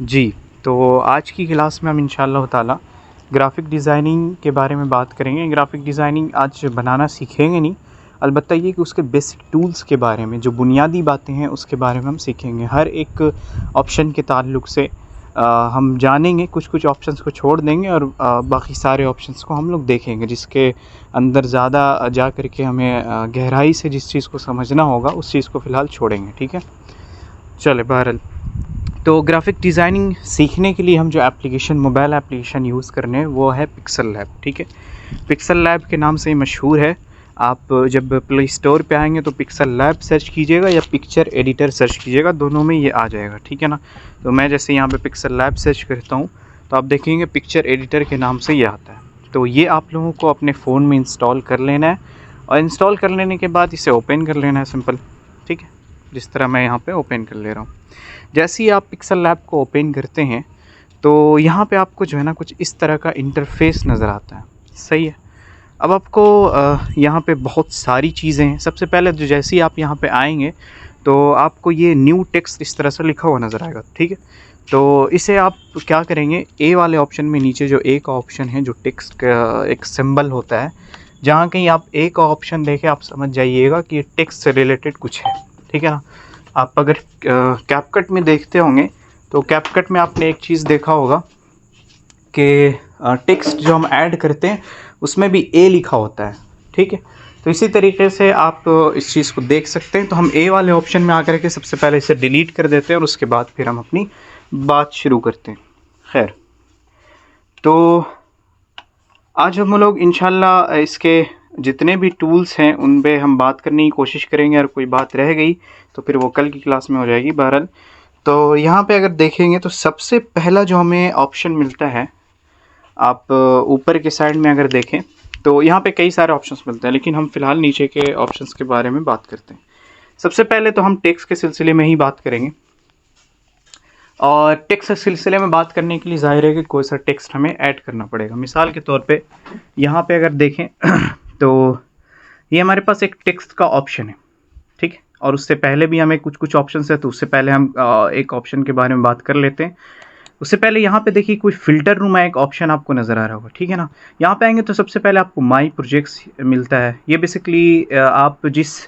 जी, तो आज की क्लास में हम इंशाअल्लाह ताला ग्राफ़िक डिज़ाइनिंग के बारे में बात करेंगे। ग्राफ़िक डिज़ाइनिंग आज बनाना सीखेंगे नहीं, अलबत्ता ये कि उसके बेसिक टूल्स के बारे में, जो बुनियादी बातें हैं उसके बारे में हम सीखेंगे। हर एक ऑप्शन के ताल्लुक से हम जानेंगे, कुछ-कुछ ऑप्शंस को छोड़ देंगे और बाकी सारे ऑप्शंस को हम लोग देखेंगे, जिसके अंदर ज़्यादा जा कर के हमें गहराई से जिस चीज़ को समझना होगा उस चीज़ को फ़िलहाल छोड़ेंगे, ठीक है? चलें बहरहाल, तो ग्राफ़िक डिज़ाइनिंग सीखने के लिए हम जो मोबाइल एप्लीकेशन यूज़ कर रहे हैं वो है पिक्सल लैब, ठीक है। पिक्सल लैब के नाम से ही मशहूर है। आप जब प्ले स्टोर पे आएंगे तो पिक्सल लैब सर्च कीजिएगा या पिक्चर एडिटर सर्च कीजिएगा, दोनों में ये आ जाएगा, ठीक है ना। तो मैं जैसे यहाँ पे पिक्सल लैब सर्च करता हूँ तो आप देखेंगे पिक्चर एडिटर के नाम से ये आता है। तो ये आप लोगों को अपने फ़ोन में इंस्टॉल कर लेना है और इंस्टॉल कर लेने के बाद इसे ओपन कर लेना है, सिंपल, ठीक है। जिस तरह मैं यहाँ पे ओपन कर ले रहा हूँ। जैसे ही आप पिक्सल लैब को ओपन करते हैं तो यहाँ पे आपको जो है ना कुछ इस तरह का इंटरफेस नज़र आता है, सही है। अब आपको यहाँ पे बहुत सारी चीज़ें हैं। सबसे पहले तो जैसे ही आप यहाँ पे आएंगे तो आपको ये न्यू टेक्स्ट इस तरह से लिखा हुआ नज़र आएगा, ठीक है। तो इसे आप क्या करेंगे, ए वाले ऑप्शन में नीचे जो ए का ऑप्शन है, जो टेक्स्ट का एक सिंबल होता है, जहाँ कहीं आप ए का ऑप्शन देखें आप समझ जाइएगा कि ये टेक्स्ट से रिलेटेड कुछ है, ठीक है ना। आप अगर कैपकट में देखते होंगे तो कैपकट में आपने एक चीज़ देखा होगा कि टेक्स्ट जो हम ऐड करते हैं उसमें भी ए लिखा होता है, ठीक है। तो इसी तरीके से आप इस चीज़ को देख सकते हैं। तो हम ए वाले ऑप्शन में आकर के सबसे पहले इसे डिलीट कर देते हैं और उसके बाद फिर हम अपनी बात शुरू करते हैं। खैर, तो आज हम लोग इंशाल्लाह इसके जितने भी टूल्स हैं उन पे हम बात करने की कोशिश करेंगे, और कोई बात रह गई तो फिर वो कल की क्लास में हो जाएगी। बहरहाल, तो यहाँ पे अगर देखेंगे तो सबसे पहला जो हमें ऑप्शन मिलता है, आप ऊपर के साइड में अगर देखें तो यहाँ पे कई सारे ऑप्शंस मिलते हैं, लेकिन हम फ़िलहाल नीचे के ऑप्शंस के बारे में बात करते हैं। सबसे पहले तो हम टेक्स्ट के सिलसिले में ही बात करेंगे, और टेक्स्ट सिलसिले में बात करने के लिए ज़ाहिर है कि कोई सा टेक्स्ट हमें ऐड करना पड़ेगा। मिसाल के तौर पे यहाँ पे अगर देखें तो ये हमारे पास एक टेक्स्ट का ऑप्शन है, ठीक है। और उससे पहले भी हमें कुछ ऑप्शन है, तो उससे पहले हम एक ऑप्शन के बारे में बात कर लेते हैं। उससे पहले यहाँ पे देखिए कोई फ़िल्टर नुमा एक ऑप्शन आपको नज़र आ रहा होगा, ठीक है ना। यहाँ पे आएंगे तो सबसे पहले आपको माई प्रोजेक्ट्स मिलता है। ये बेसिकली आप जिस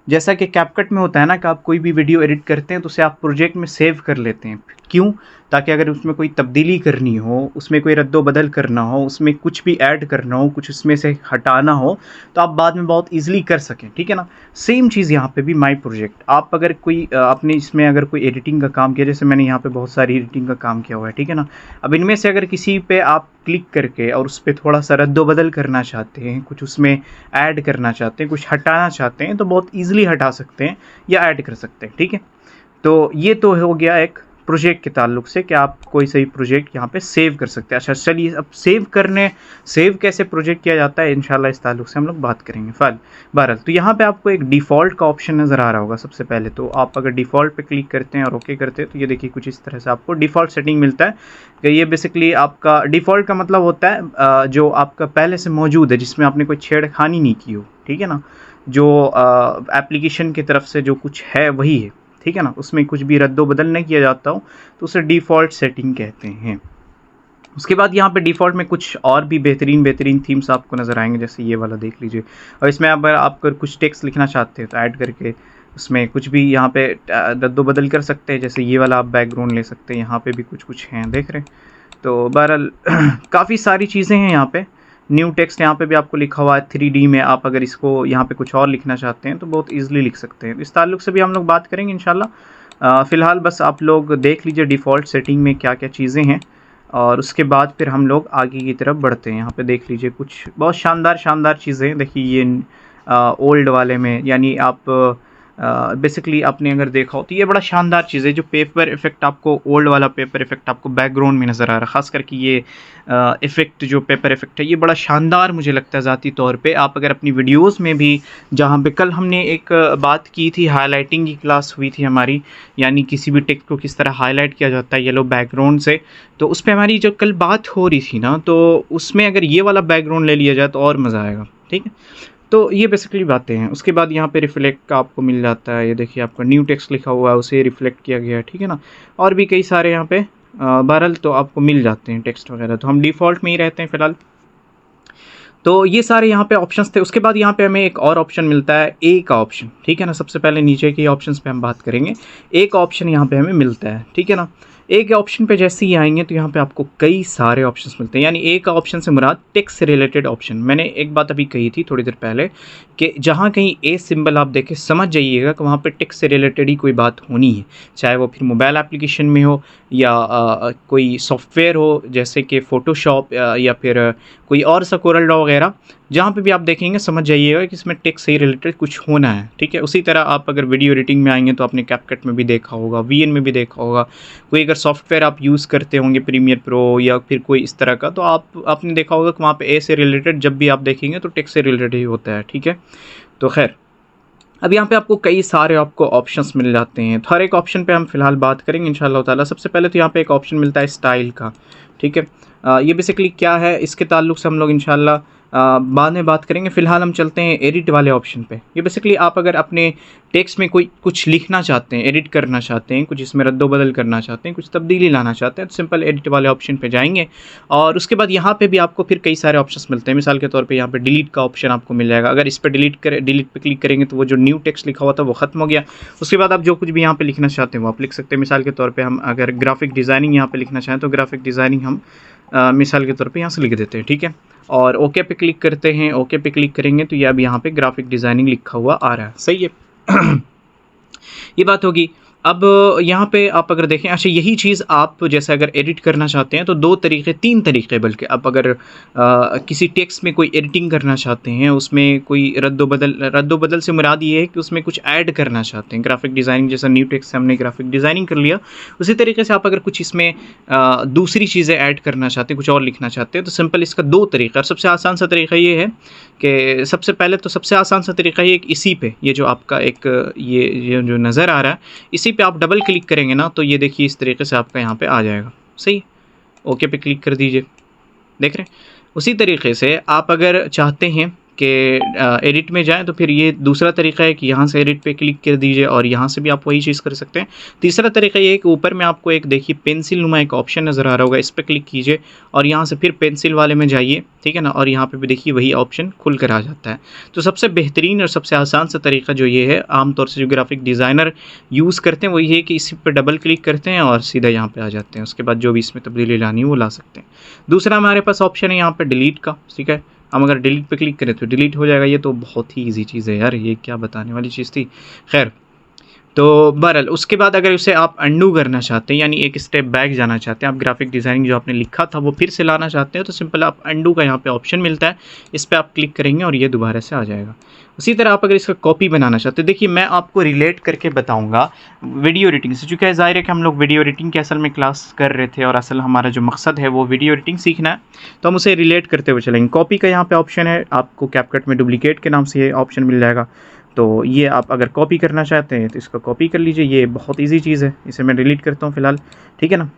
जैसा कि कैपकट में होता है ना कि आप कोई भी वीडियो एडिट करते हैं तो उसे आप प्रोजेक्ट में सेव कर लेते हैं। क्यों? ताकि अगर उसमें कोई तब्दीली करनी हो, उसमें कोई रद्दो बदल करना हो, उसमें कुछ भी ऐड करना हो, कुछ उसमें से हटाना हो, तो आप बाद में बहुत ईजिली कर सकें, ठीक है ना। सेम चीज़ यहाँ पे भी माई प्रोजेक्ट। आप अगर कोई आपने इसमें अगर कोई एडिटिंग का काम किया, जैसे मैंने यहाँ पे बहुत सारी एडिटिंग का काम किया हुआ है, ठीक है ना। अब इनमें से अगर किसी पे आप क्लिक करके और उस पर थोड़ा सा रद्दो बदल करना चाहते हैं, कुछ उसमें ऐड करना चाहते हैं, कुछ हटाना चाहते हैं, तो बहुत ईजिली हटा सकते हैं या ऐड कर सकते हैं, ठीक है। तो ये तो हो गया एक प्रोजेक्ट के ताल्लुक से कि आप कोई सही प्रोजेक्ट यहाँ पे सेव कर सकते हैं। अच्छा चलिए, अब सेव कैसे प्रोजेक्ट किया जाता है इंशाल्लाह इस ताल्लुक से हम लोग बात करेंगे। बहरहाल, तो यहाँ पे आपको एक डिफ़ॉल्ट का ऑप्शन नज़र आ रहा होगा। सबसे पहले तो आप अगर डिफ़ॉल्ट पे क्लिक करते हैं और ओके करते हैं तो ये देखिए कुछ इस तरह से आपको डिफ़ॉल्ट सेटिंग मिलता है कि ये बेसिकली आपका डिफ़ॉल्ट का मतलब होता है जो आपका पहले से मौजूद है, जिसमें आपने कोई छेड़खानी नहीं की हो, ठीक है ना। जो एप्लीकेशन की तरफ से जो कुछ है वही है, ठीक है ना। उसमें कुछ भी रद्दो बदल नहीं किया जाता हो तो उसे डिफ़ॉल्ट सेटिंग कहते हैं। उसके बाद यहाँ पे डिफ़ॉल्ट में कुछ और भी बेहतरीन थीम्स आपको नज़र आएंगे, जैसे ये वाला देख लीजिए। और इसमें अगर आप कुछ टेक्स्ट लिखना चाहते हैं तो ऐड करके उसमें कुछ भी यहाँ पे रद्दो बदल कर सकते हैं। जैसे ये वाला आप बैकग्राउंड ले सकते हैं, यहाँ पे भी कुछ हैं, देख रहे हैं। तो बहरहाल काफ़ी सारी चीज़ें हैं यहाँ पे। न्यू टेक्स्ट यहाँ पे भी आपको लिखा हुआ है 3D में। आप अगर इसको यहाँ पे कुछ और लिखना चाहते हैं तो बहुत ईजिली लिख सकते हैं। इस ताल्लुक से भी हम लोग बात करेंगे इंशाल्लाह। फ़िलहाल बस आप लोग देख लीजिए डिफ़ॉल्ट सेटिंग में क्या क्या चीज़ें हैं, और उसके बाद फिर हम लोग आगे की तरफ बढ़ते हैं। यहाँ पे देख लीजिए कुछ बहुत शानदार चीज़ें। देखिए ये ओल्ड वाले में, यानी आप बेसिकली आपने अगर देखा हो तो ये बड़ा शानदार चीज़ है। जो पेपर इफ़ेक्ट आपको, ओल्ड वाला पेपर इफ़ेक्ट आपको बैकग्राउंड में नज़र आ रहा है, ख़ास करके ये इफ़ेक्ट जो पेपर इफ़ेक्ट है ये बड़ा शानदार मुझे लगता है ज़ाती तौर पे। आप अगर अपनी वीडियोस में भी, जहाँ पे कल हमने एक बात की थी, हाईलाइटिंग की क्लास हुई थी हमारी, यानी किसी भी टेक्स्ट को किस तरह हाईलाइट किया जाता है येलो बैकग्राउंड से, तो उस पर हमारी जो कल बात हो रही थी ना, तो उसमें अगर ये वाला बैकग्राउंड ले लिया जाए तो और मज़ा आएगा, ठीक है। तो ये बेसिकली बातें हैं। उसके बाद यहाँ पे रिफ्लेक्ट का आपको मिल जाता है, ये देखिए आपका न्यू टेक्स्ट लिखा हुआ है उसे रिफ्लेक्ट किया गया है, ठीक है ना। और भी कई सारे यहाँ पे बहरहाल तो आपको मिल जाते हैं टेक्स्ट वगैरह, तो हम डिफ़ॉल्ट में ही रहते हैं फ़िलहाल। तो ये सारे यहाँ पे ऑप्शंस थे। उसके बाद यहाँ पे हमें एक और ऑप्शन मिलता है, ए का ऑप्शन, ठीक है ना। सबसे पहले नीचे के ऑप्शंस पे हम बात करेंगे। ए का ऑप्शन यहाँ पे हमें मिलता है, ठीक है ना। ए के ऑप्शन पे जैसे ही आएंगे तो यहाँ पे आपको कई सारे ऑप्शंस मिलते हैं। यानी ए का ऑप्शन से मुराद टेक्स्ट से रिलेटेड ऑप्शन। मैंने एक बात अभी कही थी थोड़ी देर पहले कि जहाँ कहीं ए सिंबल आप देखें समझ जाइएगा कि वहाँ पे टेक्स्ट से रिलेटेड ही कोई बात होनी है, चाहे वो फिर मोबाइल एप्लीकेशन में हो या कोई सॉफ्टवेयर हो जैसे कि फ़ोटोशॉप या फिर कोई और सा कोरल ड्रॉ वगैरह। जहाँ पे भी आप देखेंगे समझ जाइएगा कि इसमें टेक्स्ट से रिलेटेड कुछ होना है, ठीक है। उसी तरह आप अगर वीडियो एडिटिंग में आएंगे तो आपने कैपकट में भी देखा होगा, वीएन में भी देखा होगा, कोई अगर सॉफ्टवेयर आप यूज़ करते होंगे प्रीमियर प्रो या फिर कोई इस तरह का, तो आपने देखा होगा कि वहाँ पे ए से रिलेटेड जब भी आप देखेंगे तो टेक्स्ट से रिलेटेड ही होता है, ठीक है। तो खैर अब यहाँ पे आपको कई सारे आपको ऑप्शंस मिल जाते हैं। तो हर एक ऑप्शन पे हम फिलहाल बात करेंगे इंशाल्लाह ताला। सबसे पहले तो यहाँ पे एक ऑप्शन मिलता है स्टाइल का, ठीक है। ये बेसिकली क्या है, इसके ताल्लुक से हम लोग इंशाल्लाह बाद में बात करेंगे। फ़िलहाल हम चलते हैं एडिट वाले ऑप्शन पे। ये बेसिकली आप अगर अपने टेक्स्ट में कोई कुछ लिखना चाहते हैं, एडिट करना चाहते हैं, कुछ इसमें रद्दो बदल करना चाहते हैं, कुछ तब्दीली लाना चाहते हैं, तो सिंपल एडिट वाले ऑप्शन पे जाएंगे। और उसके बाद यहाँ पे भी आपको फिर कई सारे ऑप्शंस मिलते हैं। मिसाल के तौर पे यहाँ पे डिलीट का ऑप्शन आपको मिल जाएगा। अगर इस पर डिलीट पे क्लिक करेंगे तो वो जो न्यू टेक्स्ट लिखा हुआ था वो ख़त्म हो गया। उसके बाद आप जो कुछ भी यहाँ पे लिखना चाहते हैं वो आप लिख सकते हैं। मिसाल के तौर पर हम अगर ग्राफिक डिज़ाइनिंग यहाँ पर लिखना चाहें तो ग्राफिक डिज़ाइनिंग हम मिसाल के तौर पे यहाँ से लिख देते हैं, ठीक है। और ओके पे क्लिक करते हैं। ओके पे क्लिक करेंगे तो ये अब यहाँ पे ग्राफिक डिज़ाइनिंग लिखा हुआ आ रहा है, सही है। ये बात होगी। अब यहाँ पे आप अगर देखें, अच्छा यही चीज़ आप जैसे अगर एडिट करना चाहते हैं तो 2 तरीके 3 तरीके, बल्कि आप अगर किसी टेक्स्ट में कोई एडिटिंग करना चाहते हैं, उसमें कोई रद्दो बदल से मुराद ये है कि उसमें कुछ ऐड करना चाहते हैं। ग्राफिक डिज़ाइनिंग जैसा न्यू टेक्स्ट से हमने ग्राफिक डिज़ाइनिंग कर लिया, उसी तरीके से आप अगर कुछ इसमें दूसरी चीज़ें ऐड करना चाहते हैं, कुछ और लिखना चाहते हैं, तो सिंपल इसका 2 तरीका। और सबसे आसान सा तरीका ये है कि सबसे पहले तो सबसे आसान सा तरीका ये इसी पे, ये जो आपका एक ये जो नज़र आ रहा है, इसी पे आप डबल क्लिक करेंगे ना तो ये देखिए इस तरीके से आपका यहाँ पे आ जाएगा, सही। ओके पे क्लिक कर दीजिए, देख रहे हैं। उसी तरीके से आप अगर चाहते हैं कि एडिट में जाएं तो फिर ये दूसरा तरीका है कि यहाँ से एडिट पे क्लिक कर दीजिए और यहाँ से भी आप वही चीज़ कर सकते हैं। तीसरा तरीका ये है कि ऊपर में आपको एक देखिए पेंसिल नुमा एक ऑप्शन नज़र आ रहा होगा, इस पर क्लिक कीजिए और यहाँ से फिर पेंसिल वाले में जाइए, ठीक है ना। और यहाँ पे भी देखिए वही ऑप्शन खुल कर आ जाता है। तो सबसे बेहतरीन और सबसे आसान सा तरीका जो ये है, आमतौर से जो ग्राफिक डिज़ाइनर यूज़ करते हैं वो ये है कि इसी पर डबल क्लिक करते हैं और सीधा यहाँ पर आ जाते हैं। उसके बाद जो भी इसमें तब्दीली लानी है वो ला सकते हैं। दूसरा हमारे पास ऑप्शन है यहाँ पर डिलीट का, ठीक है। हम अगर डिलीट पे क्लिक करें तो डिलीट हो जाएगा। ये तो बहुत ही इजी चीज़ है यार, ये क्या बताने वाली चीज़ थी। खैर, तो बहरहाल उसके बाद अगर उसे आप अंडू करना चाहते हैं, यानी एक स्टेप बैक जाना चाहते हैं, आप ग्राफिक डिज़ाइनिंग जो आपने लिखा था वो फिर से लाना चाहते हैं, तो सिंपल आप अंडू का यहाँ पे ऑप्शन मिलता है, इस पर आप क्लिक करेंगे और ये दोबारा से आ जाएगा। उसी तरह आप अगर इसका कॉपी बनाना चाहते हैं, देखिए मैं आपको रिलेट करके बताऊंगा वीडियो एडिटिंग से, चूँकि ज़ाहिर है कि हम लोग वीडियो एडिटिंग के असल में क्लास कर रहे थे और असल हमारा जो मकसद है वो वीडियो एडिटिंग सीखना है, तो हम उसे रिलेट करते हुए चलेंगे। कॉपी का यहाँ पे ऑप्शन है, आपको कैपकट में डुप्लीकेट के नाम से ये ऑप्शन मिल जाएगा। तो ये आप अगर कॉपी करना चाहते हैं तो इसको कॉपी कर लीजिए, ये बहुत ईजी चीज़ है, इसे मैं डिलीट करता हूँ फ़िलहाल, ठीक है ना।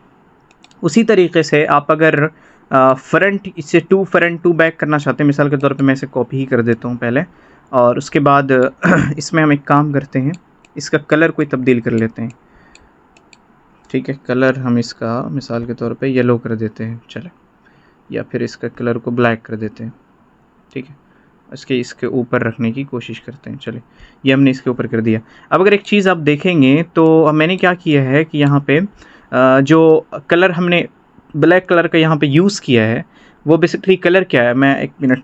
उसी तरीके से आप अगर फ्रंट इससे टू फ्रंट टू बैक करना चाहते हैं, मिसाल के तौर पे मैं इसे कॉपी ही कर देता हूँ पहले, और उसके बाद इसमें हम एक काम करते हैं, इसका कलर कोई तब्दील कर लेते हैं, ठीक है। कलर हम इसका मिसाल के तौर पे येलो कर देते हैं, चले, या फिर इसका कलर को ब्लैक कर देते हैं, ठीक है। इसके ऊपर रखने की कोशिश करते हैं, चले, ये हमने इसके ऊपर कर दिया। अब अगर एक चीज़ आप देखेंगे तो मैंने क्या किया है कि यहाँ पे जो कलर हमने ब्लैक कलर का यहाँ पे यूज़ किया है वो बेसिकली कलर क्या है, मैं एक मिनट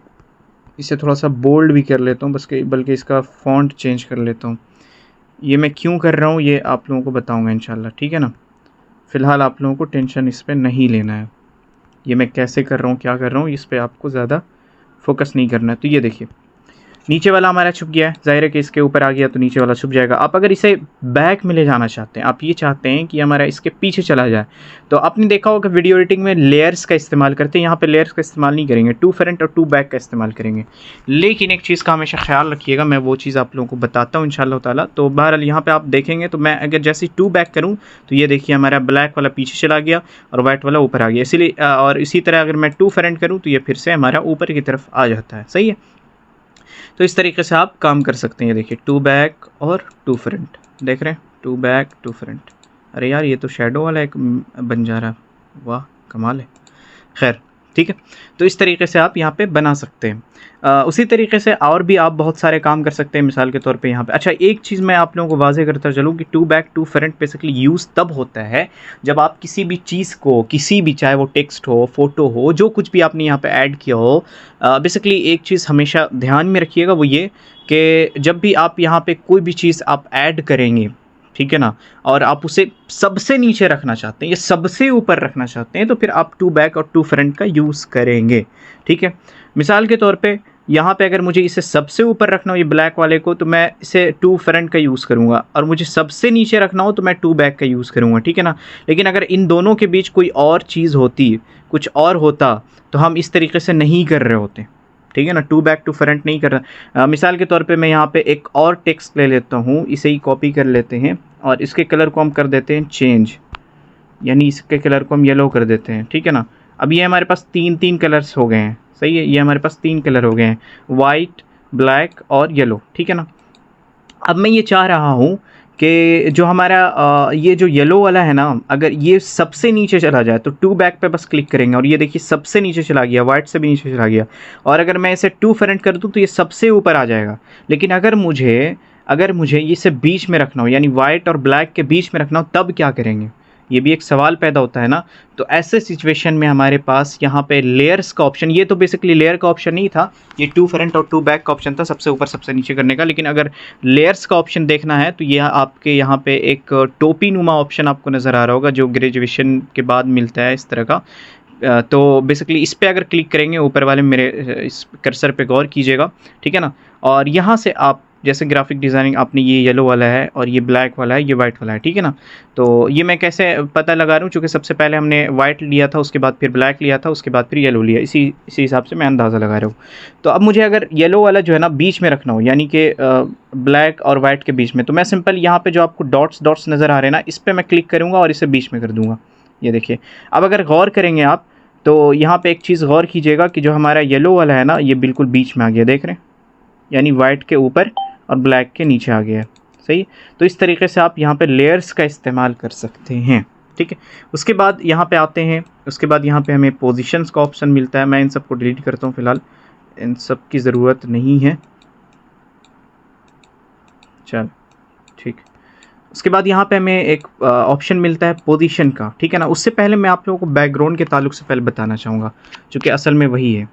इसे थोड़ा सा बोल्ड भी कर लेता हूँ, बल्कि इसका फ़ॉन्ट चेंज कर लेता हूँ। ये मैं क्यों कर रहा हूँ ये आप लोगों को बताऊँगा इंशाल्लाह, ठीक है ना। फ़िलहाल आप लोगों को टेंशन इस पर नहीं लेना है, ये मैं कैसे कर रहा हूँ क्या कर रहा हूँ इस पर आपको ज़्यादा फोकस नहीं करना है। तो ये देखिए नीचे वाला हमारा छुप गया है, ज़ाहिर है कि इसके ऊपर आ गया तो नीचे वाला छुप जाएगा। आप अगर इसे बैक में ले जाना चाहते हैं, आप ये चाहते हैं कि हमारा इसके पीछे चला जाए, तो आपने देखा होगा कि वीडियो एडिटिंग में लेयर्स का इस्तेमाल करते हैं, यहाँ पे लेयर्स का इस्तेमाल नहीं करेंगे, टू फ्रंट और टू बैक का इस्तेमाल करेंगे। लेकिन एक चीज़ का हमेशा ख्याल रखिएगा, मैं वो चीज़ आप लोगों को बताता हूँ इंशाअल्लाह ताला। तो बहरहाल यहाँ पर आप देखेंगे तो मैं अगर जैसे टू बैक करूँ तो ये देखिए हमारा ब्लैक वाला पीछे चला गया और वाइट वाला ऊपर आ गया, इसीलिए और इसी तरह अगर मैं टू फ्रंट करूँ तो ये फिर से हमारा ऊपर की तरफ आ जाता है, सही है। तो इस तरीके से आप काम कर सकते हैं। ये देखिए 2 बैक और 2 फ्रंट, देख रहे हैं 2 बैक 2 फ्रंट। अरे यार ये तो शेडो वाला एक बन जा रहा है, वाह कमाल है। खैर ठीक है, तो इस तरीके से आप यहाँ पे बना सकते हैं। उसी तरीके से और भी आप बहुत सारे काम कर सकते हैं। मिसाल के तौर पे यहाँ पे अच्छा एक चीज़ मैं आप लोगों को वाज़ेह करता चलूँ कि 2 बैक 2 फ्रंट बेसिकली यूज़ तब होता है जब आप किसी भी चीज़ को, किसी भी, चाहे वो टेक्स्ट हो, फोटो हो, जो कुछ भी आपने यहाँ पे ऐड किया हो, बेसिकली एक चीज़ हमेशा ध्यान में रखिएगा, वो ये कि जब भी आप यहाँ पे कोई भी चीज़ आप ऐड करेंगे, ठीक है ना, और आप उसे सबसे नीचे रखना चाहते हैं या सबसे ऊपर रखना चाहते हैं, तो फिर आप 2 बैक और 2 फ्रंट का यूज़ करेंगे। ठीक है, मिसाल के तौर पे यहाँ पे अगर मुझे इसे सबसे ऊपर रखना हो ये ब्लैक वाले को, तो मैं इसे 2 फ्रंट का यूज़ करूँगा, और मुझे सबसे नीचे रखना हो तो मैं 2 बैक का यूज़ करूँगा। ठीक है ना, लेकिन अगर इन दोनों के बीच कोई और चीज़ होती, कुछ और होता, तो हम इस तरीके से नहीं कर रहे होते। ठीक है ना, 2 बैक 2 फ्रंट नहीं कर रहा। मिसाल के तौर पे मैं यहाँ पे एक और टेक्स्ट ले लेता हूँ, इसे ही कॉपी कर लेते हैं और इसके कलर को हम कर देते हैं चेंज, यानी इसके कलर को हम येलो कर देते हैं। ठीक है ना, अब ये हमारे पास 3 कलर्स हो गए हैं, सही है, ये हमारे पास 3 कलर हो गए हैं, वाइट, ब्लैक और येलो। ठीक है ना, अब मैं ये चाह रहा हूँ कि जो हमारा ये जो येलो वाला है ना, अगर ये सबसे नीचे चला जाए तो 2 बैक पे बस क्लिक करेंगे और ये देखिए सबसे नीचे चला गया, वाइट से भी नीचे चला गया। और अगर मैं इसे 2 फ्रंट कर दूँ तो ये सबसे ऊपर आ जाएगा। लेकिन अगर मुझे इसे बीच में रखना हो, यानी वाइट और ब्लैक के बीच में रखना हो, तब क्या करेंगे, ये भी एक सवाल पैदा होता है ना। तो ऐसे सिचुएशन में हमारे पास यहाँ पे लेयर्स का ऑप्शन, ये तो बेसिकली लेयर का ऑप्शन नहीं था, ये 2 फ्रंट और 2 बैक का ऑप्शन था, सबसे ऊपर सबसे नीचे करने का। लेकिन अगर लेयर्स का ऑप्शन देखना है तो ये आपके यहाँ पे एक टोपी नुमा ऑप्शन आपको नज़र आ रहा होगा, जो ग्रेजुएशन के बाद मिलता है इस तरह का। तो बेसिकली इस पर अगर क्लिक करेंगे, ऊपर वाले मेरे इस कर्सर पे गौर कीजिएगा, ठीक है ना, और यहाँ से आप जैसे ग्राफिक डिज़ाइनिंग आपने ये येलो वाला है और ये ब्लैक वाला है, ये वाइट वाला है, ठीक है ना। तो ये मैं कैसे पता लगा रहा हूँ, चूँकि सबसे पहले हमने वाइट लिया था, उसके बाद फिर ब्लैक लिया था, उसके बाद फिर येलो लिया, इसी हिसाब से मैं अंदाज़ा लगा रहा हूँ। तो अब मुझे अगर येलो वाला जो है ना बीच में रखना हो, यानी कि ब्लैक और वाइट के बीच में, तो मैं सिंपल यहाँ पर जो आपको डॉट्स नज़र आ रहे हैं ना, इस पर मैं क्लिक करूँगा और इसे बीच में कर दूँगा। ये देखिए, अब अगर गौर करेंगे आप तो यहाँ पे एक चीज़ गौर कीजिएगा कि जो हमारा येलो वाला है ना, ये बिल्कुल बीच में आ गया, देख रहे हैं, यानी वाइट के ऊपर और ब्लैक के नीचे आ गया है, सही। तो इस तरीके से आप यहाँ पे लेयर्स का इस्तेमाल कर सकते हैं, ठीक है। उसके बाद यहाँ पे आते हैं, उसके बाद यहाँ पे हमें पोजीशंस का ऑप्शन मिलता है। मैं इन सब को डिलीट करता हूँ, फ़िलहाल इन सब की ज़रूरत नहीं है, चल ठीक। उसके बाद यहाँ पे हमें एक ऑप्शन मिलता है पोजीशन का, ठीक है ना। उससे पहले मैं आप लोगों को बैकग्राउंड के ताल्लुक से पहले बताना चाहूँगा, चूँकि असल में वही है,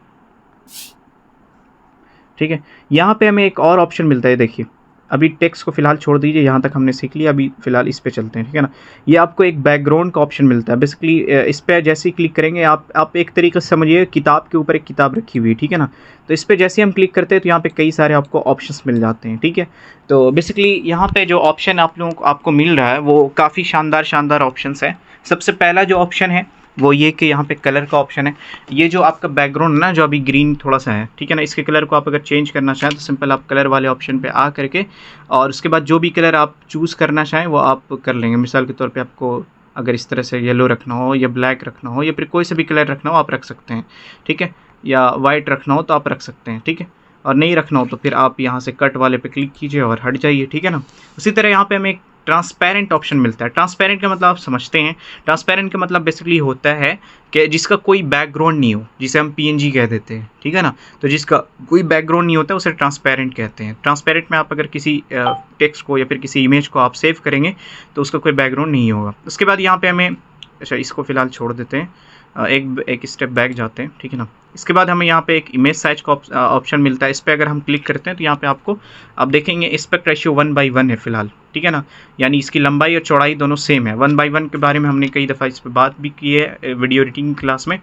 ठीक है। यहाँ पे हमें एक और ऑप्शन मिलता है, देखिए, अभी टेक्स्ट को फिलहाल छोड़ दीजिए, यहाँ तक हमने सीख लिया, अभी फ़िलहाल इस पे चलते हैं, ठीक है ना। ये आपको एक बैकग्राउंड का ऑप्शन मिलता है। बेसिकली इस पर जैसे ही क्लिक करेंगे, आप एक तरीके से समझिए किताब के ऊपर एक किताब रखी हुई है, ठीक है ना। तो इस पर जैसे ही हम क्लिक करते हैं तो यहाँ पे कई सारे आपको ऑप्शंस मिल जाते हैं, ठीक है। तो बेसिकली यहाँ पे जो ऑप्शन आप लोगों को आपको मिल रहा है वो काफ़ी शानदार ऑप्शंस हैं। सबसे पहला जो ऑप्शन है वो ये कि यहाँ पे कलर का ऑप्शन है। ये जो आपका बैकग्राउंड है ना, जो अभी ग्रीन थोड़ा सा है, ठीक है ना, इसके कलर को आप अगर चेंज करना चाहें तो सिंपल आप कलर वाले ऑप्शन पे आ करके और उसके बाद जो भी कलर आप चूज़ करना चाहें वो आप कर लेंगे। मिसाल के तौर पे आपको अगर इस तरह से येलो रखना हो या ब्लैक रखना हो या फिर कोई सा भी कलर रखना हो आप रख सकते हैं, ठीक है, या वाइट रखना हो तो आप रख सकते हैं, ठीक है, और नहीं रखना हो तो फिर आप यहाँ से कट वाले पे क्लिक कीजिए और हट जाइए, ठीक है ना। उसी तरह यहाँ पे हमें एक ट्रांसपेरेंट ऑप्शन मिलता है। ट्रांसपेरेंट का मतलब आप समझते हैं, ट्रांसपेरेंट का मतलब बेसिकली होता है कि जिसका कोई बैकग्राउंड नहीं हो, जिसे हम PNG कह देते हैं, ठीक है ना। तो जिसका कोई बैकग्राउंड नहीं होता उसे ट्रांसपेरेंट कहते हैं। ट्रांसपेरेंट में आप अगर किसी टेक्स्ट को या फिर किसी इमेज को आप सेव करेंगे तो उसका कोई बैकग्राउंड नहीं होगा। उसके बाद यहाँ पे हमें, अच्छा इसको फ़िलहाल छोड़ देते हैं, एक स्टेप बैक जाते हैं, ठीक है ना। इसके बाद हमें यहाँ पे एक इमेज साइज का ऑप्शन मिलता है। इस पर अगर हम क्लिक करते हैं तो यहाँ पे आपको आप देखेंगे एस्पेक्ट रेशियो 1:1 है फ़िलहाल, ठीक है ना, यानी इसकी लंबाई और चौड़ाई दोनों सेम है। 1:1 के बारे में हमने कई दफ़ा इस पर बात भी की है वीडियो एडिटिंग क्लास में।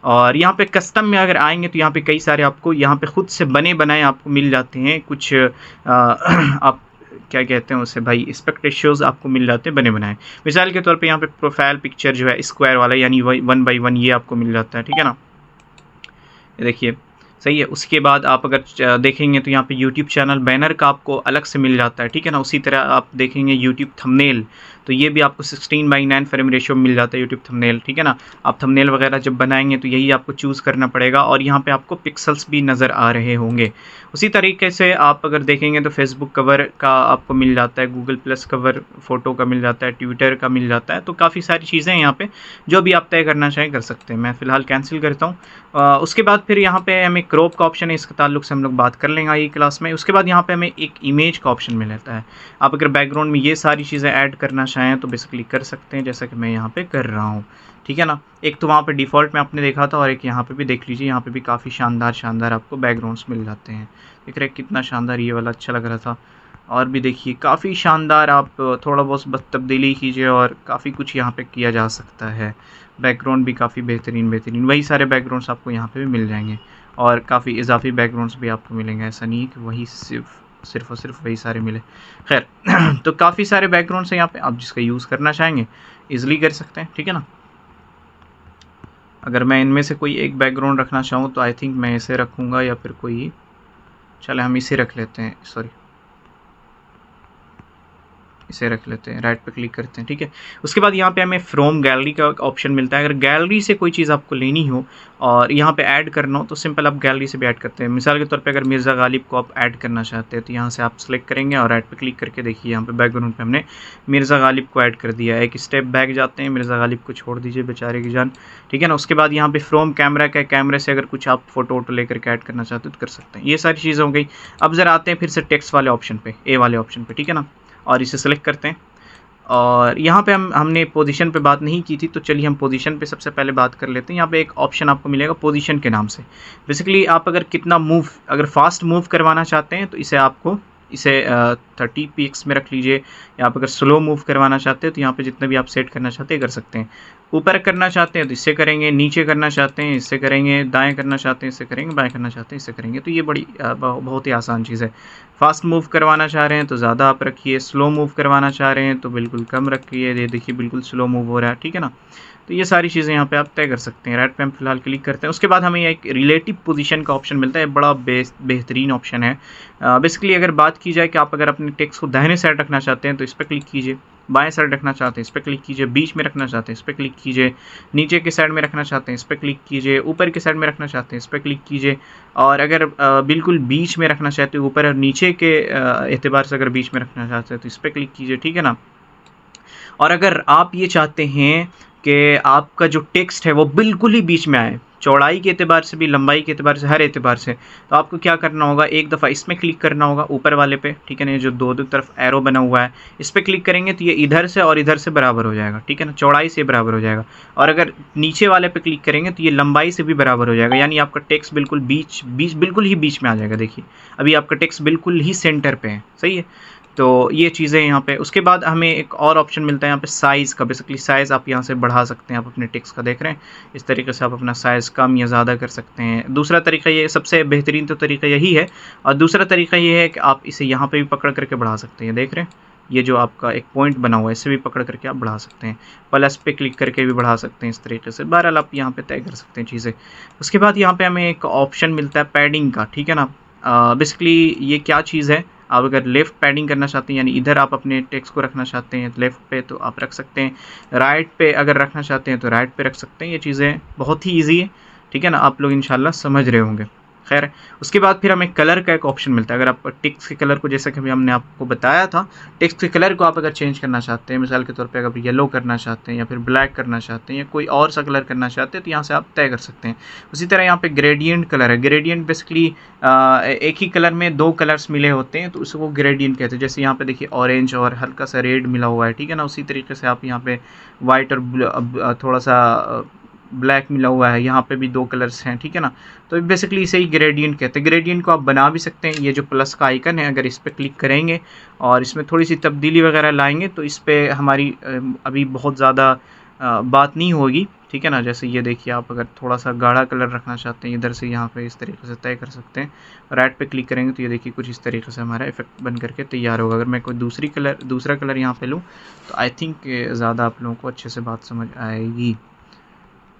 और यहाँ पे कस्टम में अगर आएंगे तो यहाँ पे कई सारे आपको यहाँ पे खुद से बने बनाए आपको मिल जाते हैं। कुछ आप क्या कहते हैं उसे भाई, एस्पेक्ट रेशियोज आपको मिल जाते हैं बने बनाए। मिसाल के तौर पे यहाँ पे प्रोफाइल पिक्चर जो है स्क्वायर वाला, यानी 1:1 ये आपको मिल जाता है, ठीक है ना, ये देखिए, सही है। उसके बाद आप अगर देखेंगे तो यहाँ पे यूट्यूब चैनल बैनर का आपको अलग से मिल जाता है, ठीक है ना। उसी तरह आप देखेंगे यूट्यूब थंबनेल, तो ये भी आपको 16:9 फ्रेम रेशियो मिल जाता है यूट्यूब थंबनेल, ठीक है ना। आप थंबनेल वगैरह जब बनाएंगे तो यही आपको चूज़ करना पड़ेगा, और यहाँ पे आपको पिक्सल्स भी नज़र आ रहे होंगे। उसी तरीके से आप अगर देखेंगे तो फेसबुक कवर का आपको मिल जाता है, गूगल प्लस कवर फ़ोटो का मिल जाता है, ट्विटर का मिल जाता है। तो काफ़ी सारी चीज़ें हैं यहाँ पे, जो भी आप तय करना चाहें कर सकते हैं। मैं फ़िलहाल कैंसिल करता हूँ। उसके बाद फिर यहाँ पे हमें क्रॉप का ऑप्शन है, इसके ताल्लुक से हम लोग बात कर लेंगे आई क्लास में। उसके बाद यहाँ पे हमें एक इमेज का ऑप्शन मिल जाता है। आप अगर बैकग्राउंड में ये सारी चीज़ें ऐड करना चाहें तो बेसिकली कर सकते हैं, जैसा कि मैं यहाँ पे कर रहा हूँ, ठीक है ना। एक तो वहाँ पे डिफ़ॉल्ट में आपने देखा था, और एक यहाँ पे भी देख लीजिए, यहाँ पे भी काफ़ी शानदार आपको बैकग्राउंड्स मिल जाते हैं। देख रहे हैं कितना शानदार, ये वाला अच्छा लग रहा था। और भी देखिए काफ़ी शानदार, आप थोड़ा बहुत बस तब्दीली कीजिए और काफ़ी कुछ यहाँ पे किया जा सकता है। बैकग्राउंड भी काफ़ी बेहतरीन वही सारे बैकग्राउंड्स आपको यहाँ पे भी मिल जाएंगे, और काफ़ी इजाफी बैकग्राउंड्स भी आपको मिलेंगे। ऐसा नहीं है कि वही सिर्फ और सिर्फ वही सारे मिले। खैर तो काफ़ी सारे बैकग्राउंड्स हैं यहाँ पे, आप जिसका यूज़ करना चाहेंगे ईज़िली कर सकते हैं, ठीक है ना। अगर मैं इनमें से कोई एक बैकग्राउंड रखना चाहूँ तो आई थिंक मैं इसे रखूँगा, या फिर कोई, चले हम इसे रख लेते हैं, सॉरी इसे रख लेते हैं, राइट पे क्लिक करते हैं, ठीक है। उसके बाद यहाँ पे हमें फ्रॉम गैलरी का ऑप्शन मिलता है। अगर गैलरी से कोई चीज़ आपको लेनी हो और यहाँ पे ऐड करना हो तो सिंपल आप गैलरी से भी ऐड करते हैं। मिसाल के तौर पे अगर मिर्ज़ा गालिब को आप ऐड करना चाहते हैं तो यहाँ से आप सेलेक्ट करेंगे और राइट पे क्लिक करके देखिए यहाँ पे बैकग्राउंड पे हमने मिर्ज़ा गालिब को ऐड कर दिया है। एक स्टेप बैक जाते हैं, मिर्ज़ा गालिब को छोड़ दीजिए बेचारे की जान, ठीक है ना। उसके बाद यहाँ पे फ्रॉम कैमरा का, कैमरे से अगर कुछ आप फोटो वोटो लेकर के ऐड करना चाहते हो तो कर सकते हैं। ये सारी चीज़ें हो गई। अब ज़रा आते हैं फिर से टेक्स्ट वाले ऑप्शन पे, ए वाले ऑप्शन पे, ठीक है ना, और इसे सेलेक्ट करते हैं। और यहाँ पे हमने पोजीशन पे बात नहीं की थी, तो चलिए हम पोजीशन पे सबसे पहले बात कर लेते हैं। यहाँ पे एक ऑप्शन आपको मिलेगा पोजीशन के नाम से। बेसिकली आप अगर कितना मूव, अगर फास्ट मूव करवाना चाहते हैं तो इसे 30 px में रख लीजिए, या आप अगर स्लो मूव करवाना चाहते हैं तो यहाँ पे जितने भी आप सेट करना चाहते हैं कर सकते हैं। ऊपर करना चाहते हैं तो इससे करेंगे, नीचे करना चाहते हैं इससे करेंगे, दाएं करना चाहते हैं इससे करेंगे, बाएं करना चाहते हैं इससे करेंगे। तो ये बड़ी बहुत ही आसान चीज़ है। फास्ट मूव करवाना चाह रहे हैं तो ज़्यादा आप रखिए, स्लो मूव करवाना चाह रहे हैं तो बिल्कुल कम रखिए। ये देखिए बिल्कुल स्लो मूव हो रहा है, ठीक है ना। तो ये सारी चीज़ें यहाँ पे आप तय कर सकते हैं। राइट पे हम फिलहाल क्लिक करते हैं। उसके बाद हमें एक रिलेटिव पोजीशन का ऑप्शन मिलता है, बड़ा बेहतरीन ऑप्शन है। बेसिकली अगर बात की जाए कि आप अगर अपने टेक्स्ट को दाहिने साइड रखना चाहते हैं तो इस पर क्लिक कीजिए, बाएं साइड रखना चाहते हैं इस पर क्लिक कीजिए, बीच में रखना चाहते हैं इस पर क्लिक कीजिए, नीचे के साइड में रखना चाहते हैं इस पर क्लिक कीजिए, ऊपर के साइड में रखना चाहते हैं इस पर क्लिक कीजिए। और अगर बिल्कुल बीच में रखना चाहते हैं, ऊपर और नीचे के एतबार से अगर बीच में रखना चाहते हैं तो इस पर क्लिक कीजिए, ठीक है ना। और अगर आप ये चाहते हैं कि आपका जो टेक्स्ट है वो बिल्कुल ही बीच में आए, चौड़ाई के एतबार से भी, लंबाई के एतबार से, हर एतबार से, तो आपको क्या करना होगा, एक दफ़ा इसमें क्लिक करना होगा ऊपर वाले पे, ठीक है ना। ये जो दो तरफ एरो बना हुआ है इस पर क्लिक करेंगे तो ये इधर से और इधर से बराबर हो जाएगा, ठीक है ना, चौड़ाई से बराबर हो जाएगा। और अगर नीचे वाले पे क्लिक करेंगे तो ये लंबाई से भी बराबर हो जाएगा, यानी आपका टेक्स्ट बिल्कुल बिल्कुल ही बीच में आ जाएगा। देखिए अभी आपका टेक्स्ट बिल्कुल ही सेंटर पे है, सही है। तो ये चीज़ें यहाँ पे। उसके बाद हमें एक और ऑप्शन मिलता है यहाँ पे साइज़ का। बेसिकली साइज़ आप यहाँ से बढ़ा सकते हैं, आप अपने टेक्स्ट का देख रहे हैं, इस तरीके से आप अपना साइज़ कम या ज़्यादा कर सकते हैं। दूसरा तरीका ये, सबसे बेहतरीन तो तरीका यही है, और दूसरा तरीका ये है कि आप इसे यहाँ पे भी पकड़ करके बढ़ा सकते हैं। देख रहे हैं ये जो आपका एक पॉइंट बना हुआ है, इसे भी पकड़ करके आप बढ़ा सकते हैं, प्लस पे क्लिक करके भी बढ़ा सकते हैं, इस तरीके से। बहरहाल आप यहाँ पे तय कर सकते हैं चीज़ें। उसके बाद यहाँ पे हमें एक ऑप्शन मिलता है पैडिंग का, ठीक है ना। बेसिकली ये क्या चीज़ है, आप अगर लेफ़्ट पैडिंग करना चाहते हैं, यानी इधर आप अपने टेक्स्ट को रखना चाहते हैं लेफ़्ट पे तो आप रख सकते हैं, राइट पे अगर रखना चाहते हैं तो राइट पे रख सकते हैं। ये चीज़ें बहुत ही ईजी है, ठीक है ना, आप लोग इंशाल्लाह समझ रहे होंगे। खैर उसके बाद फिर हमें कलर का एक ऑप्शन मिलता है। अगर आप टेक्स्ट के कलर को, जैसा कि अभी हमने आपको बताया था, टेक्स्ट के कलर को आप अगर चेंज करना चाहते हैं, मिसाल के तौर पे अगर येलो करना चाहते हैं या फिर ब्लैक करना चाहते हैं या कोई और सा कलर करना चाहते हैं तो यहाँ से आप तय कर सकते हैं। उसी तरह यहाँ पे ग्रेडियंट कलर है। ग्रेडियंट बेसिकली एक ही कलर में दो कलर्स मिले होते हैं तो उसको ग्रेडियंट कहते हैं। जैसे यहाँ पे देखिए ऑरेंज और हल्का सा रेड मिला हुआ है, ठीक है ना। उसी तरीके से आप यहाँ पे वाइट और थोड़ा सा ब्लैक मिला हुआ है, यहाँ पे भी दो कलर्स हैं, ठीक है ना। तो बेसिकली इसे ही ग्रेडियंट कहते हैं। ग्रेडियंट को आप बना भी सकते हैं। ये जो प्लस का आइकन है, अगर इस पर क्लिक करेंगे और इसमें थोड़ी सी तब्दीली वगैरह लाएंगे तो इस पर हमारी अभी बहुत ज़्यादा बात नहीं होगी, ठीक है ना। जैसे ये देखिए, आप अगर थोड़ा सा गाढ़ा कलर रखना चाहते हैं, इधर से यहाँ पे इस तरीके से तय कर सकते हैं। राइट पे क्लिक करेंगे तो ये देखिए कुछ इस तरीके से हमारा इफेक्ट बन करके तैयार होगा। अगर मैं कोई दूसरा कलर यहाँ पे लूँ तो आई थिंक ज़्यादा आप लोगों को अच्छे से बात समझ आएगी।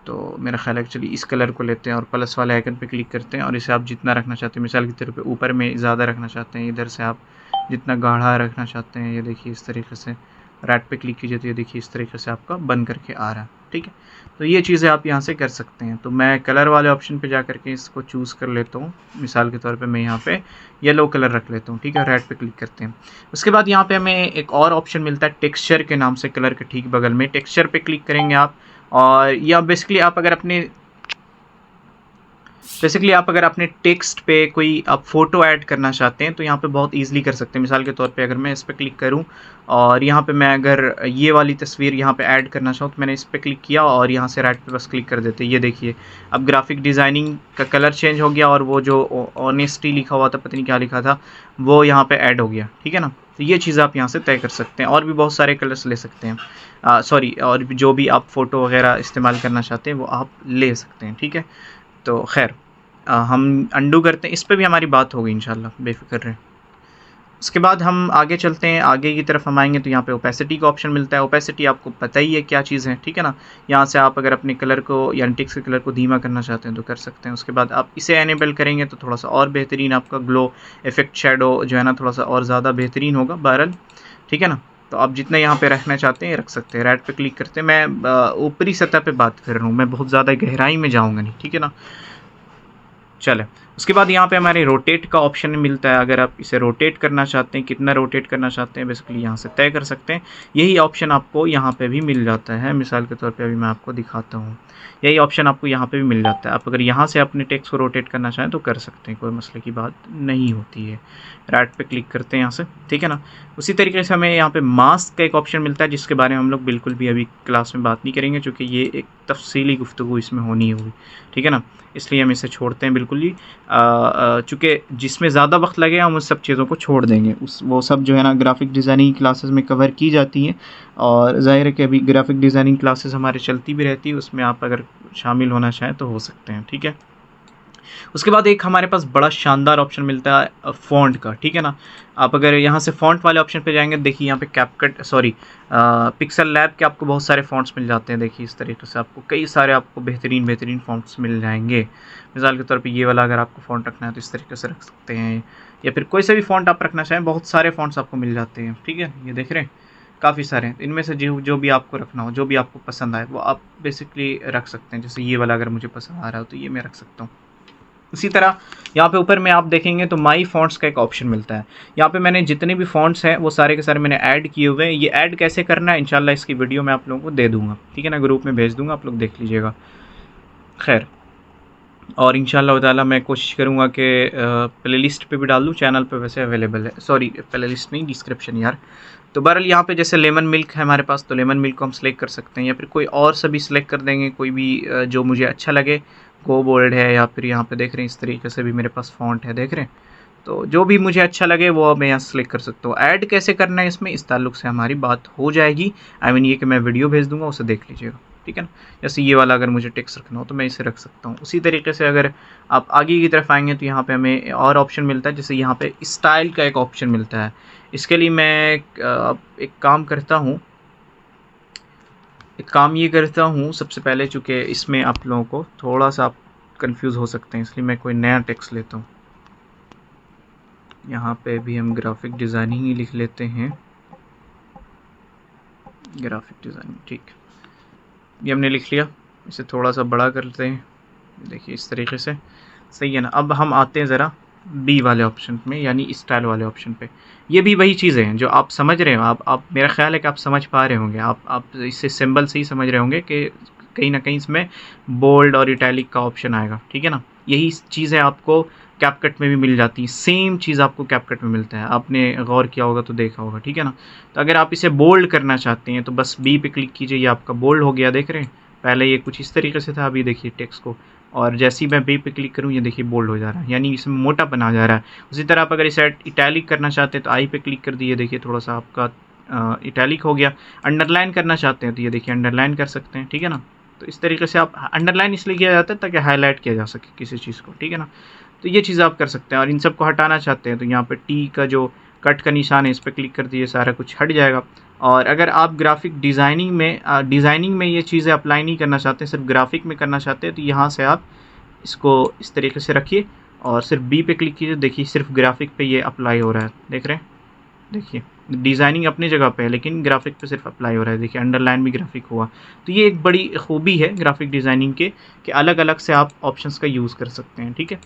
तो मेरा ख्याल है एक्चुअली इस कलर को लेते हैं और प्लस वाले आइकन पे क्लिक करते हैं और इसे आप जितना रखना चाहते हैं, मिसाल के तौर पे ऊपर में ज़्यादा रखना चाहते हैं, इधर से आप जितना गाढ़ा रखना चाहते हैं, ये देखिए इस तरीके से राइट पे क्लिक कीजिए तो ये देखिए इस तरीके से आपका बन करके आ रहा है। ठीक है, तो ये चीज़ें आप यहाँ से कर सकते हैं। तो मैं कलर वाले ऑप्शन पे जा करके इसको चूज़ कर लेता हूँ। मिसाल के तौर पे मैं यहाँ पे येलो कलर रख लेता हूँ। ठीक है, राइट पे क्लिक करते हैं। उसके बाद यहाँ पे हमें एक और ऑप्शन मिलता है टेक्सचर के नाम से, कलर के ठीक बगल में टेक्सचर पे क्लिक करेंगे आप। और या बेसिकली आप अगर अपने टेक्स्ट पे कोई आप फ़ोटो ऐड करना चाहते हैं तो यहाँ पे बहुत ईज़िली कर सकते हैं। मिसाल के तौर पे अगर मैं इस पे क्लिक करूँ और यहाँ पे मैं अगर ये वाली तस्वीर यहाँ पे ऐड करना चाहूँ तो मैंने इस पे क्लिक किया और यहाँ से राइट पे बस क्लिक कर देते हैं। ये देखिए अब ग्राफिक डिज़ाइनिंग का कलर चेंज हो गया और वो जो ऑनेस्टी लिखा हुआ था, पता नहीं क्या लिखा था, वो यहाँ पर ऐड हो गया। ठीक है ना, तो ये चीज़ आप यहाँ से तय कर सकते हैं। और भी बहुत सारे कलर्स ले सकते हैं, और जो भी आप फ़ोटो वगैरह इस्तेमाल करना चाहते हैं वो आप ले सकते हैं। ठीक है, तो खैर हम अंडू करते हैं, इस पे भी हमारी बात होगी इंशाल्लाह, बेफिक्र रहें। उसके बाद हम आगे चलते हैं, आगे की तरफ हम आएंगे तो यहाँ पे ओपेसिटी का ऑप्शन मिलता है। ओपेसिटी आपको पता ही है क्या चीज़ है, ठीक है ना। यहाँ से आप अगर अपने कलर को यानी टेक्स्ट के कलर को धीमा करना चाहते हैं तो कर सकते हैं। उसके बाद आप इसे एनेबल करेंगे तो थोड़ा सा और बेहतरीन आपका ग्लो इफेक्ट शेडो जो है ना थोड़ा सा और ज़्यादा बेहतरीन होगा बहरहाल। ठीक है ना, तो आप जितना यहाँ पे रखना चाहते हैं रख सकते हैं। राइट पे क्लिक करते हैं, मैं ऊपरी सतह पे बात कर रहा हूँ, मैं बहुत ज़्यादा गहराई में जाऊँगा नहीं। ठीक है ना, चले। उसके बाद यहाँ पे हमारे रोटेट का ऑप्शन मिलता है। अगर आप इसे रोटेट करना चाहते हैं, कितना रोटेट करना चाहते हैं, बेसिकली यहाँ से तय कर सकते हैं। यही ऑप्शन आपको यहाँ पे भी मिल जाता है। मिसाल के तौर पे अभी मैं आपको दिखाता हूँ, यही ऑप्शन आपको यहाँ पे भी मिल जाता है। आप अगर यहाँ से अपने टेक्स्ट को रोटेट करना चाहें तो कर सकते हैं, कोई मसले की बात नहीं होती है। राइट पे क्लिक करते हैं यहाँ से, ठीक है ना। उसी तरीके से हमें यहाँ पे मास्क का एक ऑप्शन मिलता है जिसके बारे में हम लोग बिल्कुल भी अभी क्लास में बात नहीं करेंगे, चूँकि ये एक तफसीली गुफ्तगू इसमें होनी होगी। ठीक है ना, इसलिए हम इसे छोड़ते हैं बिल्कुल ही। चूँकि जिसमें ज़्यादा वक्त लगे हम उस सब चीज़ों को छोड़ देंगे। वो सब जो है ना ग्राफिक डिज़ाइनिंग क्लासेस में कवर की जाती हैं, और ज़ाहिर है कि अभी ग्राफिक डिज़ाइनिंग क्लासेस हमारे चलती भी रहती है, उसमें आप अगर शामिल होना चाहें तो हो सकते हैं। ठीक है, उसके बाद एक हमारे पास बड़ा शानदार ऑप्शन मिलता है फ़ॉन्ट का। ठीक है ना, आप अगर यहाँ से फ़ॉन्ट वाले ऑप्शन पे जाएंगे, देखिए यहाँ पे पिक्सल लैब के आपको बहुत सारे फ़ॉन्ट्स मिल जाते हैं। देखिए इस तरीके से आपको कई सारे आपको बेहतरीन फ़ॉन्ट्स मिल जाएंगे। मिसाल के तौर पे ये वाला अगर आपको फ़ॉन्ट रखना है तो इस तरीके से रख सकते हैं, या फिर कोई सा भी फ़ॉन्ट आप रखना चाहें, बहुत सारे फ़ॉन्ट्स आपको मिल जाते हैं। ठीक है, ये देख रहे हैं काफ़ी सारे हैं, इनमें से जो भी आपको रखना हो, जो भी आपको पसंद आए वो आप बेसिकली रख सकते हैं। जैसे ये वाला अगर मुझे पसंद आ रहा हो तो ये मैं रख सकता हूँ। इसी तरह यहाँ पे ऊपर में आप देखेंगे तो माई फ़ॉन्ट्स का एक ऑप्शन मिलता है। यहाँ पे मैंने जितने भी फ़ॉन्ट्स हैं वो सारे के सारे मैंने ऐड किए हुए हैं। ये ऐड कैसे करना है इंशाल्लाह इसकी वीडियो मैं आप लोगों को दे दूँगा। ठीक है ना, ग्रुप में भेज दूँगा, आप लोग देख लीजिएगा। खैर, और इंशाल्लाह ताला मैं कोशिश करूँगा कि प्लेलिस्ट पे भी डाल दूँ, चैनल पे वैसे अवेलेबल है, सॉरी प्लेलिस्ट नहीं, डिस्क्रिप्शन यार। तो बहरहाल यहाँ पे जैसे लेमन मिल्क है हमारे पास, तो लेमन मिल्क को हम सेलेक्ट कर सकते हैं, या फिर कोई और सभी सेलेक्ट कर देंगे, कोई भी जो मुझे अच्छा लगे। गो बोल्ड है, या फिर यहाँ पे देख रहे हैं इस तरीके से भी मेरे पास फ़ॉन्ट है, देख रहे हैं। तो जो भी मुझे अच्छा लगे वो मैं यहाँ सेलेक्ट कर सकता हूँ। ऐड कैसे करना है इसमें, इस ताल्लुक से हमारी बात हो जाएगी। आई मीन ये कि मैं वीडियो भेज दूँगा, उसे देख लीजिएगा। ठीक है ना, जैसे ये वाला अगर मुझे टेक्स्ट रखना हो तो मैं इसे रख सकता हूँ। उसी तरीके से अगर आप आगे की तरफ आएंगे तो यहाँ पे हमें और ऑप्शन मिलता है, जैसे यहाँ पे स्टाइल का एक ऑप्शन मिलता है। इसके लिए मैं एक काम ये करता हूँ सबसे पहले, चूँकि इसमें आप लोगों को थोड़ा सा आप कंफ्यूज हो सकते हैं, इसलिए मैं कोई नया टेक्स्ट लेता हूँ। यहाँ पे भी हम ग्राफिक डिज़ाइनिंग ही लिख लेते हैं, ग्राफिक डिज़ाइनिंग। ठीक, ये हमने लिख लिया। इसे थोड़ा सा बड़ा कर लेते हैं, देखिए इस तरीके से, सही है ना। अब हम आते हैं ज़रा बी वाले ऑप्शन में, यानी स्टाइल वाले ऑप्शन पे। ये भी वही चीज़ें हैं जो आप समझ रहे हो। आप मेरा ख्याल है कि आप समझ पा रहे होंगे, आप इससे सिंबल से ही समझ रहे होंगे कि कहीं ना कहीं इसमें बोल्ड और इटैलिक का ऑप्शन आएगा। ठीक है ना, यही चीज़ें आपको कैपकट में भी मिल जाती है, सेम चीज़ आपको कैपकट में मिलता है, आपने गौर किया होगा तो देखा होगा। ठीक है ना, तो अगर आप इसे बोल्ड करना चाहते हैं तो बस बी पे क्लिक कीजिए, ये आपका बोल्ड हो गया, देख रहे हैं। पहले ये कुछ इस तरीके से था, अभी देखिए टेक्स्ट को, और जैसे ही मैं बी पे क्लिक करूँ ये देखिए बोल्ड हो जा रहा है, यानी इसमें मोटा बना जा रहा है। उसी तरह आप अगर इसे इटैलिक करना चाहते हैं तो आई पे क्लिक कर दिए, देखिए थोड़ा सा आपका इटैलिक हो गया। अंडरलाइन करना चाहते हैं तो ये देखिए अंडरलाइन कर सकते हैं। ठीक है ना, तो इस तरीके से आप अंडरलाइन इसलिए किया जाता है ताकि हाईलाइट किया जा सके किसी चीज़ को। ठीक है ना, तो ये चीज़ आप कर सकते हैं। और इन सब को हटाना चाहते हैं तो यहाँ पे टी का जो कट का निशान है इस पर क्लिक कर दिए, सारा कुछ हट जाएगा। और अगर आप ग्राफिक डिज़ाइनिंग में ये चीज़ें अप्लाई नहीं करना चाहते, सिर्फ ग्राफिक में करना चाहते हैं, तो यहाँ से आप इसको इस तरीके से रखिए और सिर्फ बी पे क्लिक कीजिए, देखिए सिर्फ ग्राफिक पे ये अप्लाई हो रहा है, देख रहे हैं, देखिए डिज़ाइनिंग अपनी जगह पे है लेकिन ग्राफिक पे सिर्फ अप्लाई हो रहा है। देखिए अंडरलाइन भी ग्राफिक हुआ, तो ये एक बड़ी खूबी है ग्राफिक डिज़ाइनिंग के कि अलग अलग से आप ऑप्शंस का यूज़ कर सकते हैं। ठीक है,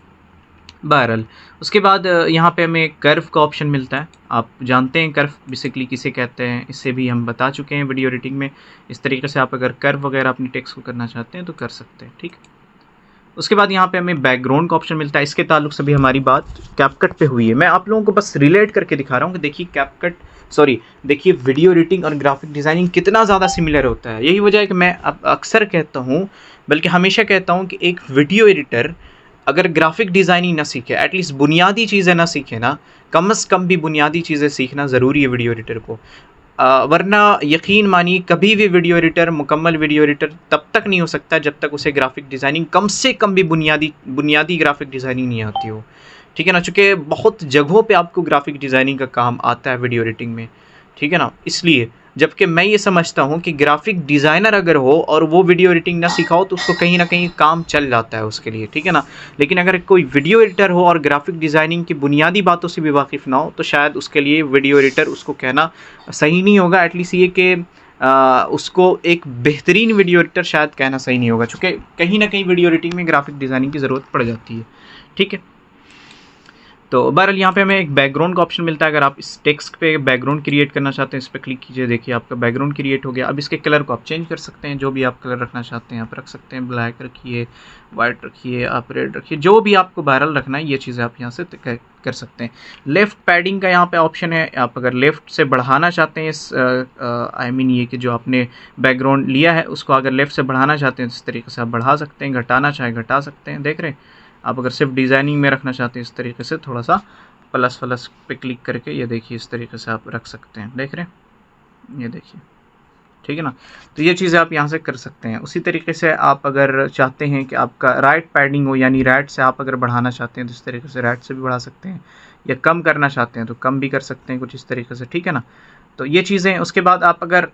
बहरहाल उसके बाद यहाँ पे हमें कर्व का ऑप्शन मिलता है। आप जानते हैं कर्व बेसिकली किसे कहते हैं, इससे भी हम बता चुके हैं वीडियो एडिटिंग में। इस तरीके से आप अगर कर्व वगैरह अपनी टेक्स्ट को करना चाहते हैं तो कर सकते हैं। ठीक है, उसके बाद यहाँ पे हमें बैकग्राउंड का ऑप्शन मिलता है। इसके ताल्लुक से भी हमारी बात कैपकट पे हुई है। मैं आप लोगों को बस रिलेट करके दिखा रहा हूँ कि देखिए कैपकट देखिए वीडियो एडिटिंग और ग्राफिक डिज़ाइनिंग कितना ज़्यादा सिमिलर होता है। यही वजह है कि मैं अक्सर कहता हूँ, बल्कि हमेशा कहता हूँ कि एक वीडियो एडिटर अगर ग्राफिक डिज़ाइनिंग ना सीखे, एटलीस्ट बुनियादी चीज़ें ना सीखे ना, कम से कम भी बुनियादी चीज़ें सीखना ज़रूरी है वीडियो एडिटर को। वरना यकीन मानिए कभी भी वीडियो एडिटर मुकम्मल वीडियो एडिटर तब तक नहीं हो सकता जब तक उसे ग्राफिक डिज़ाइनिंग कम से कम भी बुनियादी ग्राफिक डिज़ाइनिंग नहीं आती हो। ठीक है ना, चूँकि बहुत जगहों पे आपको ग्राफिक डिज़ाइनिंग का काम आता है वीडियो एडिटिंग में। ठीक है ना, इसलिए जबकि मैं ये समझता हूँ कि ग्राफिक डिज़ाइनर अगर हो और वो वीडियो एडिटिंग ना सीखा हो तो उसको कहीं ना कहीं काम चल जाता है उसके लिए। ठीक है ना, लेकिन अगर कोई वीडियो एडिटर हो और ग्राफिक डिज़ाइनिंग की बुनियादी बातों से भी वाकिफ़ ना हो तो शायद उसके लिए वीडियो एडिटर उसको कहना सही नहीं होगा। एटलीस्ट ये कि उसको एक बेहतरीन वीडियो एडिटर शायद कहना सही नहीं होगा, चूँकि कहीं ना कहीं वीडियो एडिटिंग में ग्राफिक डिज़ाइनिंग की ज़रूरत पड़ जाती है। ठीक है, तो बहरहाल यहाँ पे हमें एक बैकग्राउंड का ऑप्शन मिलता है। अगर आप इस टेक्स्ट पे बैकग्राउंड क्रिएट करना चाहते हैं, इस पर क्लिक कीजिए, देखिए आपका बैकग्राउंड क्रिएट हो गया। अब इसके कलर को आप चेंज कर सकते हैं, जो भी आप कलर रखना चाहते हैं आप रख सकते हैं। ब्लैक रखिए, वाइट रखिए, आप रेड रखिए, जो भी आपको बहरहाल रखना है ये चीज़ें आप यहाँ से कर सकते हैं। लेफ़्ट पैडिंग का यहाँ पे ऑप्शन है। आप अगर लेफ़्ट से बढ़ाना चाहते हैं इस ये कि जो आपने बैकग्राउंड लिया है उसको अगर लेफ़्ट से बढ़ाना चाहते हैं इस तरीके से आप बढ़ा सकते हैं, घटाना चाहे घटा सकते हैं। देख रहे हैं, आप अगर सिर्फ डिज़ाइनिंग में रखना चाहते हैं इस तरीके से थोड़ा सा प्लस प्लस पे क्लिक करके ये देखिए इस तरीके से आप रख सकते हैं। देख रहे हैं, ये देखिए, ठीक है ना। तो ये चीज़ें आप यहाँ से कर सकते हैं। उसी तरीके से आप अगर चाहते हैं कि आपका राइट पैडिंग हो, यानी राइट से आप अगर बढ़ाना चाहते हैं तो इस तरीके से राइट से भी बढ़ा सकते हैं, या कम करना चाहते हैं तो कम भी कर सकते हैं कुछ इस तरीके से। ठीक है ना, तो ये चीज़ें। उसके बाद आप अगर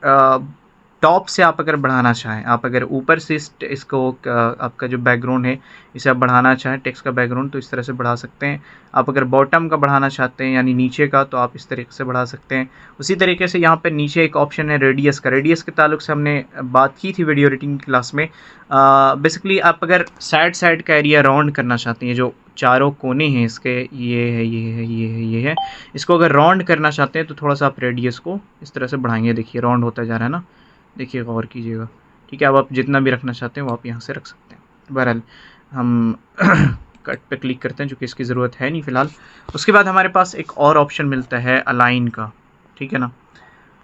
टॉप से आप अगर बढ़ाना चाहें, आप अगर ऊपर से इसको आपका जो बैकग्राउंड है इसे आप बढ़ाना चाहें टेक्स्ट का बैकग्राउंड तो इस तरह से बढ़ा सकते हैं। आप अगर बॉटम का बढ़ाना चाहते हैं यानी नीचे का तो आप इस तरीके से बढ़ा सकते हैं। उसी तरीके से यहाँ पे नीचे एक ऑप्शन है रेडियस का। रेडियस के ताल्लुक से हमने बात की थी वीडियो एडिटिंग क्लास में। बेसिकली आप अगर साइड का एरिया राउंड करना चाहते हैं, जो चारों कोने हैं इसके, ये है, ये है, ये है, ये है, इसको अगर राउंड करना चाहते हैं तो थोड़ा सा आप रेडियस को इस तरह से बढ़ाएंगे। देखिए राउंड होता जा रहा है ना, देखिए गौर कीजिएगा। ठीक है, अब आप जितना भी रखना चाहते हैं वो आप यहाँ से रख सकते हैं। बहरहाल हम कट पे क्लिक करते हैं क्योंकि इसकी ज़रूरत है नहीं फ़िलहाल। उसके बाद हमारे पास एक और ऑप्शन मिलता है अलाइन का। ठीक है ना,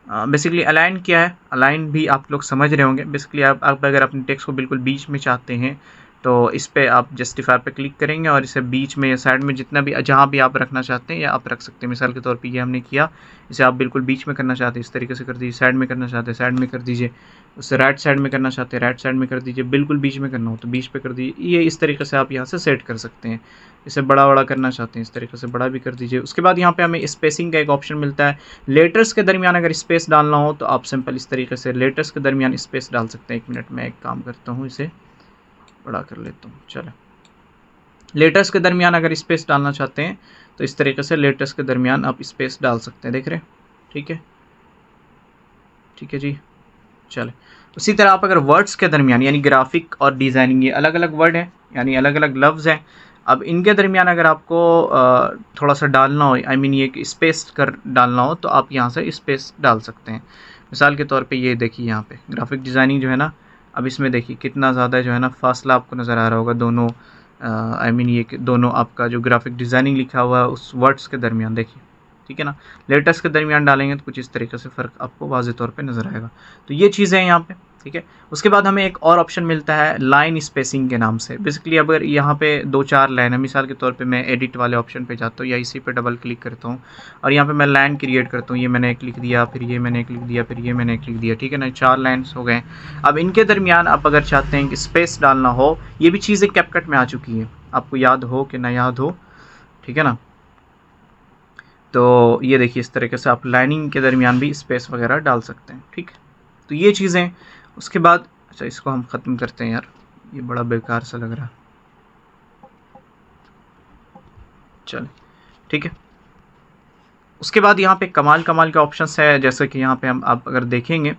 बेसिकली अलाइन क्या है, अलाइन भी आप लोग समझ रहे होंगे। बेसिकली आप अगर अपने टेक्स्ट को बिल्कुल बीच में चाहते हैं तो इस पे आप जस्टिफायर पे क्लिक करेंगे और इसे बीच में या साइड में जितना भी जहाँ भी आप रखना चाहते हैं या आप रख सकते हैं। मिसाल के तौर पे ये हमने किया, इसे आप बिल्कुल बीच में करना चाहते हैं इस तरीके से कर दीजिए, साइड में करना चाहते हैं साइड में कर दीजिए, उससे राइट साइड में करना चाहते हैं राइट साइड में कर दीजिए, बिल्कुल बीच में करना हो तो बीच पे कर दीजिए। ये इस तरीके से आप यहाँ से सेट कर सकते हैं। इसे बड़ा करना चाहते हैं इस तरीके से बड़ा भी कर दीजिए। उसके बाद यहाँ पे हमें स्पेसिंग का एक ऑप्शन मिलता है। लेटर्स के दरमियान अगर स्पेस डालना हो तो आप सिंपल इस तरीके से लेटर्स के दरमियान स्पेस डाल सकते हैं। 1 मिनट में एक काम करता हूँ, इसे बड़ा कर लेता हूँ। चलो, लेटर्स के दरमियान अगर स्पेस डालना चाहते हैं तो इस तरीके से लेटर्स के दरमियान आप स्पेस डाल सकते हैं। देख रहे हैं, ठीक है, ठीक है जी। चले, उसी तरह आप अगर वर्ड्स के दरमियान, यानी ग्राफिक और डिज़ाइनिंग ये अलग अलग वर्ड हैं, यानी अलग अलग लफ्ज़ हैं, अब इनके दरमियान अगर आपको थोड़ा सा डालना हो, ये स्पेस कर डालना हो तो आप यहाँ से स्पेस डाल सकते हैं। मिसाल के तौर पे ये देखिए यहाँ पे ग्राफिक डिज़ाइनिंग जो है ना, अब इसमें देखिए कितना ज़्यादा जो है ना फासला आपको नज़र आ रहा होगा दोनों ये दोनों आपका जो ग्राफिक डिज़ाइनिंग लिखा हुआ है उस वर्ड्स के दरमियान देखिए। ठीक है ना, लेटर्स के दरमियान डालेंगे तो कुछ इस तरीके से फ़र्क आपको वाज़े तौर पे नज़र आएगा। तो ये चीज़ें हैं यहाँ पे। ठीक है, उसके बाद हमें एक और ऑप्शन मिलता है लाइन स्पेसिंग के नाम से। बेसिकली अगर यहाँ पे 2-4 लाइन है, मिसाल के तौर पे मैं एडिट वाले ऑप्शन पे जाता हूँ या इसी पे डबल क्लिक करता हूँ और यहाँ पे मैं लाइन क्रिएट करता हूँ। ये मैंने एक लिख दिया, फिर ये मैंने एक लिख दिया, फिर ये मैंने एक लिख दिया। ठीक है ना, 4 लाइन्स हो गए। अब इनके दरमियान आप अगर चाहते हैं कि स्पेस डालना हो, ये भी चीज़ें कैपकट में आ चुकी हैं, आपको याद हो कि ना याद हो। ठीक है ना, तो ये देखिए इस तरीके से आप लाइनिंग के दरमियान भी स्पेस वगैरह डाल सकते हैं। ठीक है, तो ये चीज़ें। उसके बाद अच्छा, इसको हम ख़त्म करते हैं यार, ये बड़ा बेकार सा लग रहा है। चल, ठीक है, उसके बाद यहाँ पे कमाल कमाल के ऑप्शंस है, जैसे कि यहाँ पे हम आप अगर देखेंगे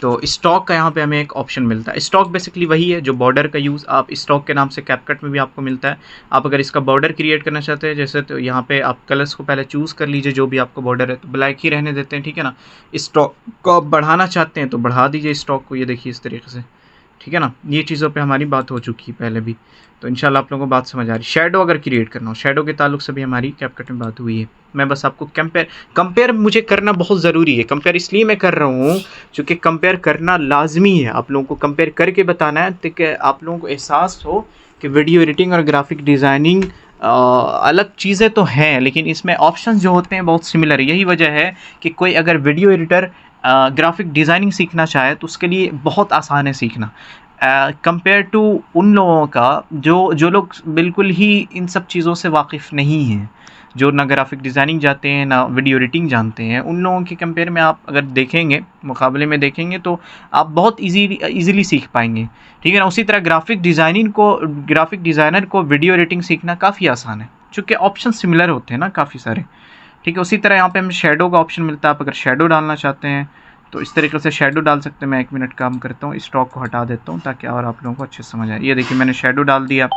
तो स्टॉक का यहाँ पे हमें एक ऑप्शन मिलता है। स्टॉक बेसिकली वही है जो बॉर्डर का यूज़ आप स्टॉक के नाम से कैपकट में भी आपको मिलता है। आप अगर इसका बॉर्डर क्रिएट करना चाहते हैं जैसे, तो यहाँ पे आप कलर्स को पहले चूज़ कर लीजिए, जो भी आपको बॉर्डर है तो ब्लैक ही रहने देते हैं, ठीक है ना। स्टॉक को आप बढ़ाना चाहते हैं तो बढ़ा दीजिए स्टॉक को, ये देखिए इस तरीके से, ठीक है ना। ये चीज़ों पे हमारी बात हो चुकी है पहले भी, तो इंशाल्लाह आप लोगों को बात समझ आ रही। शैडो अगर क्रिएट करना हो, शैडो के ताल्लुक से भी हमारी कैपकट में बात हुई है। मैं बस आपको कंपेयर मुझे करना बहुत ज़रूरी है। कंपेयर इसलिए मैं कर रहा हूँ क्योंकि कंपेयर करना लाजमी है। आप लोगों को कंपेयर करके बताना है ताकि आप लोगों को एहसास हो कि वीडियो एडिटिंग और ग्राफिक डिज़ाइनिंग अलग चीज़ें तो हैं, लेकिन इसमें ऑप्शन जो होते हैं बहुत सिमिलर है। यही वजह है कि कोई अगर वीडियो एडिटर ग्राफिक डिज़ाइनिंग सीखना चाहे तो उसके लिए बहुत आसान है सीखना, कंपेयर टू उन लोगों का जो लोग बिल्कुल ही इन सब चीज़ों से वाकिफ़ नहीं हैं, जो ना ग्राफिक डिज़ाइनिंग जानते हैं ना वीडियो एडिटिंग जानते हैं। उन लोगों के कंपेयर में आप अगर देखेंगे, मुकाबले में देखेंगे, तो आप बहुत ईज़िली सीख पाएंगे, ठीक है ना। उसी तरह ग्राफिक डिज़ाइनर को वीडियो एडिटिंग सीखना काफ़ी आसान है, चूँकि ऑप्शन सिमिलर होते हैं ना काफ़ी सारे, ठीक है। उसी तरह यहाँ पे हमें शेडो का ऑप्शन मिलता है। आप अगर शेडो डालना चाहते हैं तो इस तरीके से शेडो डाल सकते हैं। मैं 1 मिनट काम करता हूँ, स्टॉक को हटा देता हूँ ताकि और आप लोगों को अच्छे से समझ आए। ये देखिए मैंने शेडो डाल दिया।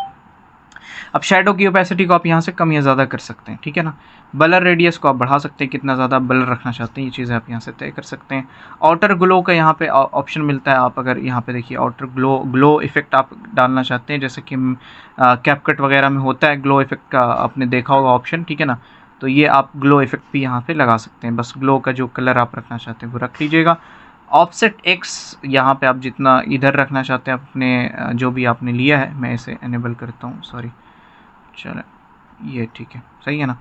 अब शेडो की ओपेसिटी को आप यहाँ से कम या ज़्यादा कर सकते हैं, ठीक है ना। ब्लर रेडियस को आप बढ़ा सकते हैं, कितना ज़्यादा ब्लर रखना चाहते हैं, ये चीज़ें आप यहाँ से तय कर सकते हैं। आउटर ग्लो का यहाँ पे ऑप्शन मिलता है। आप अगर यहाँ पे देखिए आउटर ग्लो इफेक्ट आप डालना चाहते हैं, जैसे कि कैपकट वगैरह में होता है ग्लो इफेक्ट का, आपने देखा होगा ऑप्शन, ठीक है ना। तो ये आप ग्लो इफेक्ट भी यहाँ पे लगा सकते हैं। बस ग्लो का जो कलर आप रखना चाहते हैं वो रख लीजिएगा। ऑफसेट एक्स यहाँ पे आप जितना इधर रखना चाहते हैं अपने जो भी आपने लिया है, मैं इसे एनेबल करता हूँ, सॉरी, चलो ये ठीक है, सही है ना।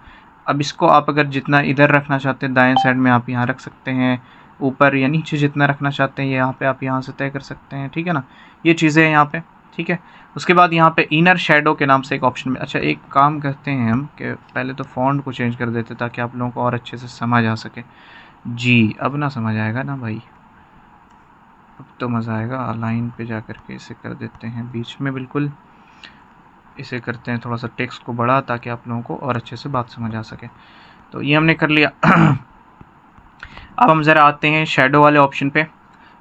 अब इसको आप अगर जितना इधर रखना चाहते हैं दाएं साइड में आप यहाँ रख सकते हैं, ऊपर या नीचे जितना रखना चाहते हैं यहाँ पे आप यहाँ से तय कर सकते हैं, ठीक है ना। ये चीज़ें हैं यहाँ पे, ठीक है। उसके बाद यहाँ पे इनर शेडो के नाम से एक ऑप्शन में, अच्छा एक काम करते हैं हम कि पहले तो फ़ॉन्ट को चेंज कर देते ताकि आप लोगों को और अच्छे से समझ आ सके। जी अब ना समझ आएगा ना भाई, अब तो मज़ा आएगा। लाइन पे जा कर के इसे कर देते हैं बीच में, बिल्कुल इसे करते हैं थोड़ा सा टेक्स्ट को बड़ा ताकि आप लोगों को और अच्छे से बात समझ आ सके। तो ये हमने कर लिया। अब हम ज़रा आते हैं शेडो वाले ऑप्शन पे,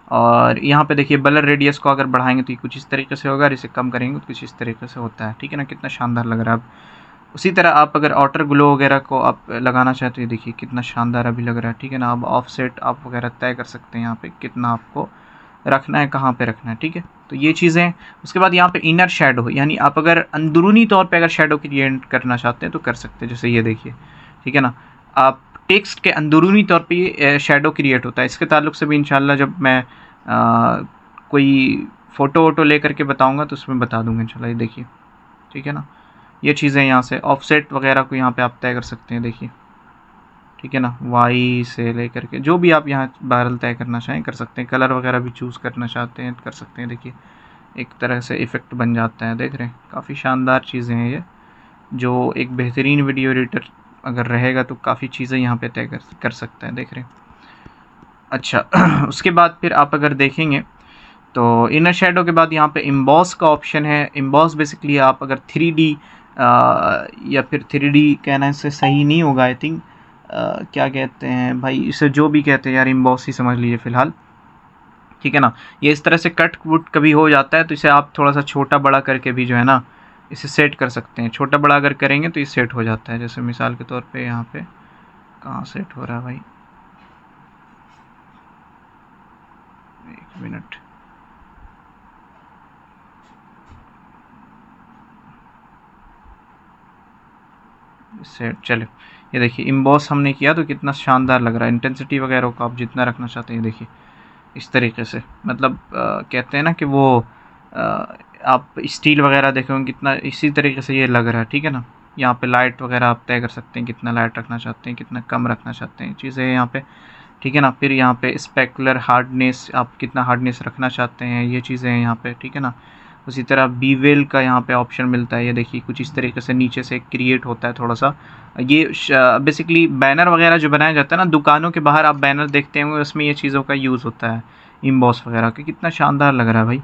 और यहाँ पे देखिए ब्लर रेडियस को अगर बढ़ाएंगे तो ये कुछ इस तरीके से होगा, और इसे कम करेंगे तो कुछ इस तरीके से होता है, ठीक है ना। कितना शानदार लग रहा है अब। उसी तरह आप अगर आउटर ग्लो वगैरह को आप लगाना चाहते हैं, देखिए कितना शानदार अभी लग रहा है, ठीक है ना। अब ऑफसेट आप वगैरह तय कर सकते हैं यहाँ पे कितना आपको रखना है, कहाँ पे रखना है, ठीक है। तो ये चीज़ें। उसके बाद यहाँ पे इनर शेडो, यानी आप अगर अंदरूनी तौर पे अगर शेडो क्रिएट करना चाहते हैं तो कर सकते हैं, जैसे ये देखिए, ठीक है ना। आप टेक्स्ट के अंदरूनी तौर पे ये शेडो क्रिएट होता है। इसके ताल्लुक से भी इंशाल्लाह जब मैं कोई फ़ोटो वोटो ले करके बताऊँगा तो उसमें बता दूँगा इंशाल्लाह। ये देखिए, ठीक है ना। ये चीज़ें यहाँ से ऑफसेट वगैरह को यहाँ पे आप तय कर सकते हैं, देखिए, ठीक है ना। वाई से लेकर के जो भी आप यहाँ बहरल तय करना चाहें कर सकते हैं। कलर वगैरह भी चूज़ करना चाहते हैं कर सकते हैं। देखिए एक तरह से इफ़ेक्ट बन जाता है, देख रहे हैं, काफ़ी शानदार चीज़ें हैं ये, जो एक बेहतरीन वीडियो एडिटर अगर रहेगा तो काफ़ी चीज़ें यहाँ पे तय कर सकता है, देख रहे हैं। अच्छा उसके बाद फिर आप अगर देखेंगे तो इनर शेडो के बाद यहाँ पे इम्बॉस का ऑप्शन है। इम्बॉस बेसिकली आप अगर 3D या फिर 3D कहना इससे सही नहीं होगा, आई थिंक क्या कहते हैं भाई, इसे जो भी कहते हैं यार, इम्बॉस ही समझ लीजिए फ़िलहाल, ठीक है ना। ये इस तरह से कट वुट कभी हो जाता है तो इसे आप थोड़ा सा छोटा बड़ा करके भी जो है ना इसे सेट कर सकते हैं। छोटा बड़ा अगर करेंगे तो ये सेट हो जाता है। जैसे मिसाल के तौर पे यहाँ पे कहाँ सेट हो रहा है भाई, 1 मिनट, सेट, चले। ये देखिए इम्बॉस हमने किया तो कितना शानदार लग रहा है। इंटेंसिटी वगैरह को आप जितना रखना चाहते हैं, देखिए इस तरीके से, मतलब कहते हैं ना कि वो आप स्टील वगैरह देखेंगे कितना इसी तरीके से ये लग रहा है, ठीक है ना। यहाँ पे लाइट वगैरह आप तय कर सकते हैं, कितना लाइट रखना चाहते हैं, कितना कम रखना चाहते हैं, चीज़ें यहाँ पे, ठीक है ना। फिर यहाँ पे स्पेकुलर हार्डनेस, आप कितना हार्डनेस रखना चाहते हैं, ये चीज़ें हैं यहाँ पे, ठीक है ना। उसी तरह बीवेल का यहाँ पे ऑप्शन मिलता है। ये देखिए कुछ इस तरीके से नीचे से क्रिएट होता है थोड़ा सा। ये बेसिकली बैनर वगैरह जो बनाया जाता है ना, दुकानों के बाहर आप बैनर देखते होंगे, उसमें ये चीज़ों का यूज़ होता है, इम्बॉस वगैरह का। कितना शानदार लग रहा है भाई,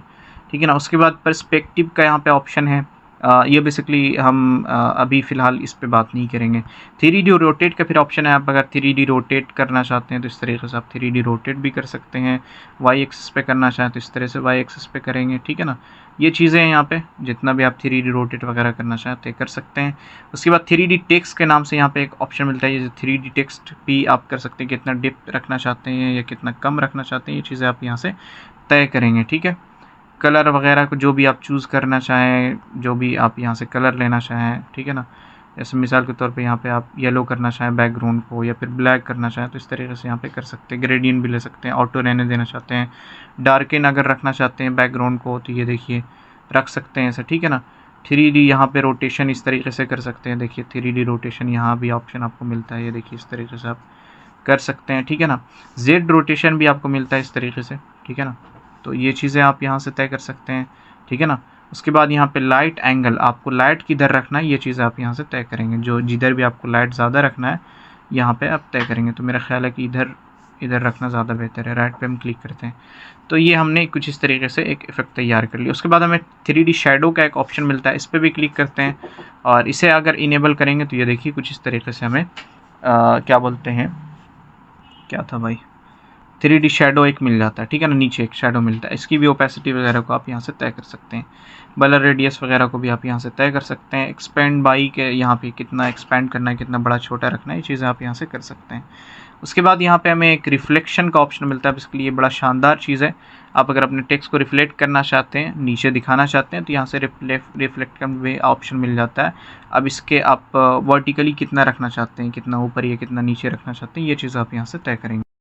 ठीक है ना। उसके बाद पर्सपेक्टिव का यहाँ पे ऑप्शन है। ये बेसिकली हम अभी फ़िलहाल इस पे बात नहीं करेंगे। 3D रोटेट का फिर ऑप्शन है, आप अगर 3D रोटेट करना चाहते हैं तो इस तरीके से आप 3D रोटेट भी कर सकते हैं। वाई एक्सिस पे करना चाहें तो इस तरह से वाई एक्सिस पे करेंगे, ठीक है ना। ये चीज़ें हैं यहाँ पे, जितना भी आप 3D रोटेट वगैरह करना चाहते हैं कर सकते हैं। उसके बाद 3D टेक्स्ट के नाम से यहाँ पे एक ऑप्शन मिलता है, ये 3D टेक्स्ट भी आप कर सकते हैं, कितना डिप रखना चाहते हैं या कितना कम रखना चाहते हैं, ये चीज़ें आप यहाँ से तय करेंगे, ठीक है। कलर वगैरह को जो भी आप चूज़ करना चाहें, जो भी आप यहाँ से कलर लेना चाहें, ठीक है ना। जैसे मिसाल के तौर पे यहाँ पे आप येलो करना चाहें बैकग्राउंड को, या फिर ब्लैक करना चाहें तो इस तरीके से यहाँ पे कर सकते हैं। ग्रेडियंट भी ले सकते हैं, ऑटो रहने देना चाहते हैं, डार्कन अगर रखना चाहते हैं बैकग्राउंड को तो ये देखिए रख सकते हैं ऐसे, ठीक है ना। 3D यहाँ पे रोटेशन इस तरीके से कर सकते हैं, देखिए 3D रोटेशन यहाँ भी ऑप्शन आपको मिलता है, ये देखिए इस तरीके से आप कर सकते हैं, ठीक है ना। जेड रोटेशन भी आपको मिलता है इस तरीके से, ठीक है ना। तो ये चीज़ें आप यहाँ से तय कर सकते हैं, ठीक है ना। उसके बाद यहाँ पे लाइट एंगल, आपको लाइट किधर रखना है ये चीज़ आप यहाँ से तय करेंगे, जो जिधर भी आपको लाइट ज़्यादा रखना है यहाँ पे आप तय करेंगे। तो मेरा ख्याल है कि इधर रखना ज़्यादा बेहतर है। राइट पे हम क्लिक करते हैं तो ये हमने कुछ इस तरीके से एक इफेक्ट तैयार कर लिया। उसके बाद हमें 3D शैडो का एक ऑप्शन मिलता है, इस पर भी क्लिक करते हैं और इसे अगर इनेबल करेंगे तो ये देखिए कुछ इस तरीके से हमें क्या बोलते हैं, क्या था भाई, 3D शैडो एक मिल जाता है, ठीक है ना। नीचे एक शैडो मिलता है, इसकी भी ओपेसिटी वगैरह को आप यहाँ से तय कर सकते हैं। ब्लर रेडियस वगैरह को भी आप यहाँ से तय कर सकते हैं। एक्सपेंड बाई के यहाँ पे कितना एक्सपेंड करना है, कितना बड़ा छोटा रखना है, ये चीज़ें आप यहाँ से कर सकते हैं। उसके बाद यहाँ पे हमें एक रिफ्लेक्शन का ऑप्शन मिलता है, इसके लिए बड़ा शानदार चीज़ है। आप अगर अपने टेक्स्ट को रिफ्लेक्ट करना चाहते हैं, नीचे दिखाना चाहते हैं तो यहाँ से रिफ्लेक्ट का भी ऑप्शन मिल जाता है। अब इसके आप वर्टिकली कितना रखना चाहते हैं, कितना ऊपर या कितना नीचे रखना चाहते हैं, ये चीज़ आप यहाँ से तय करेंगे।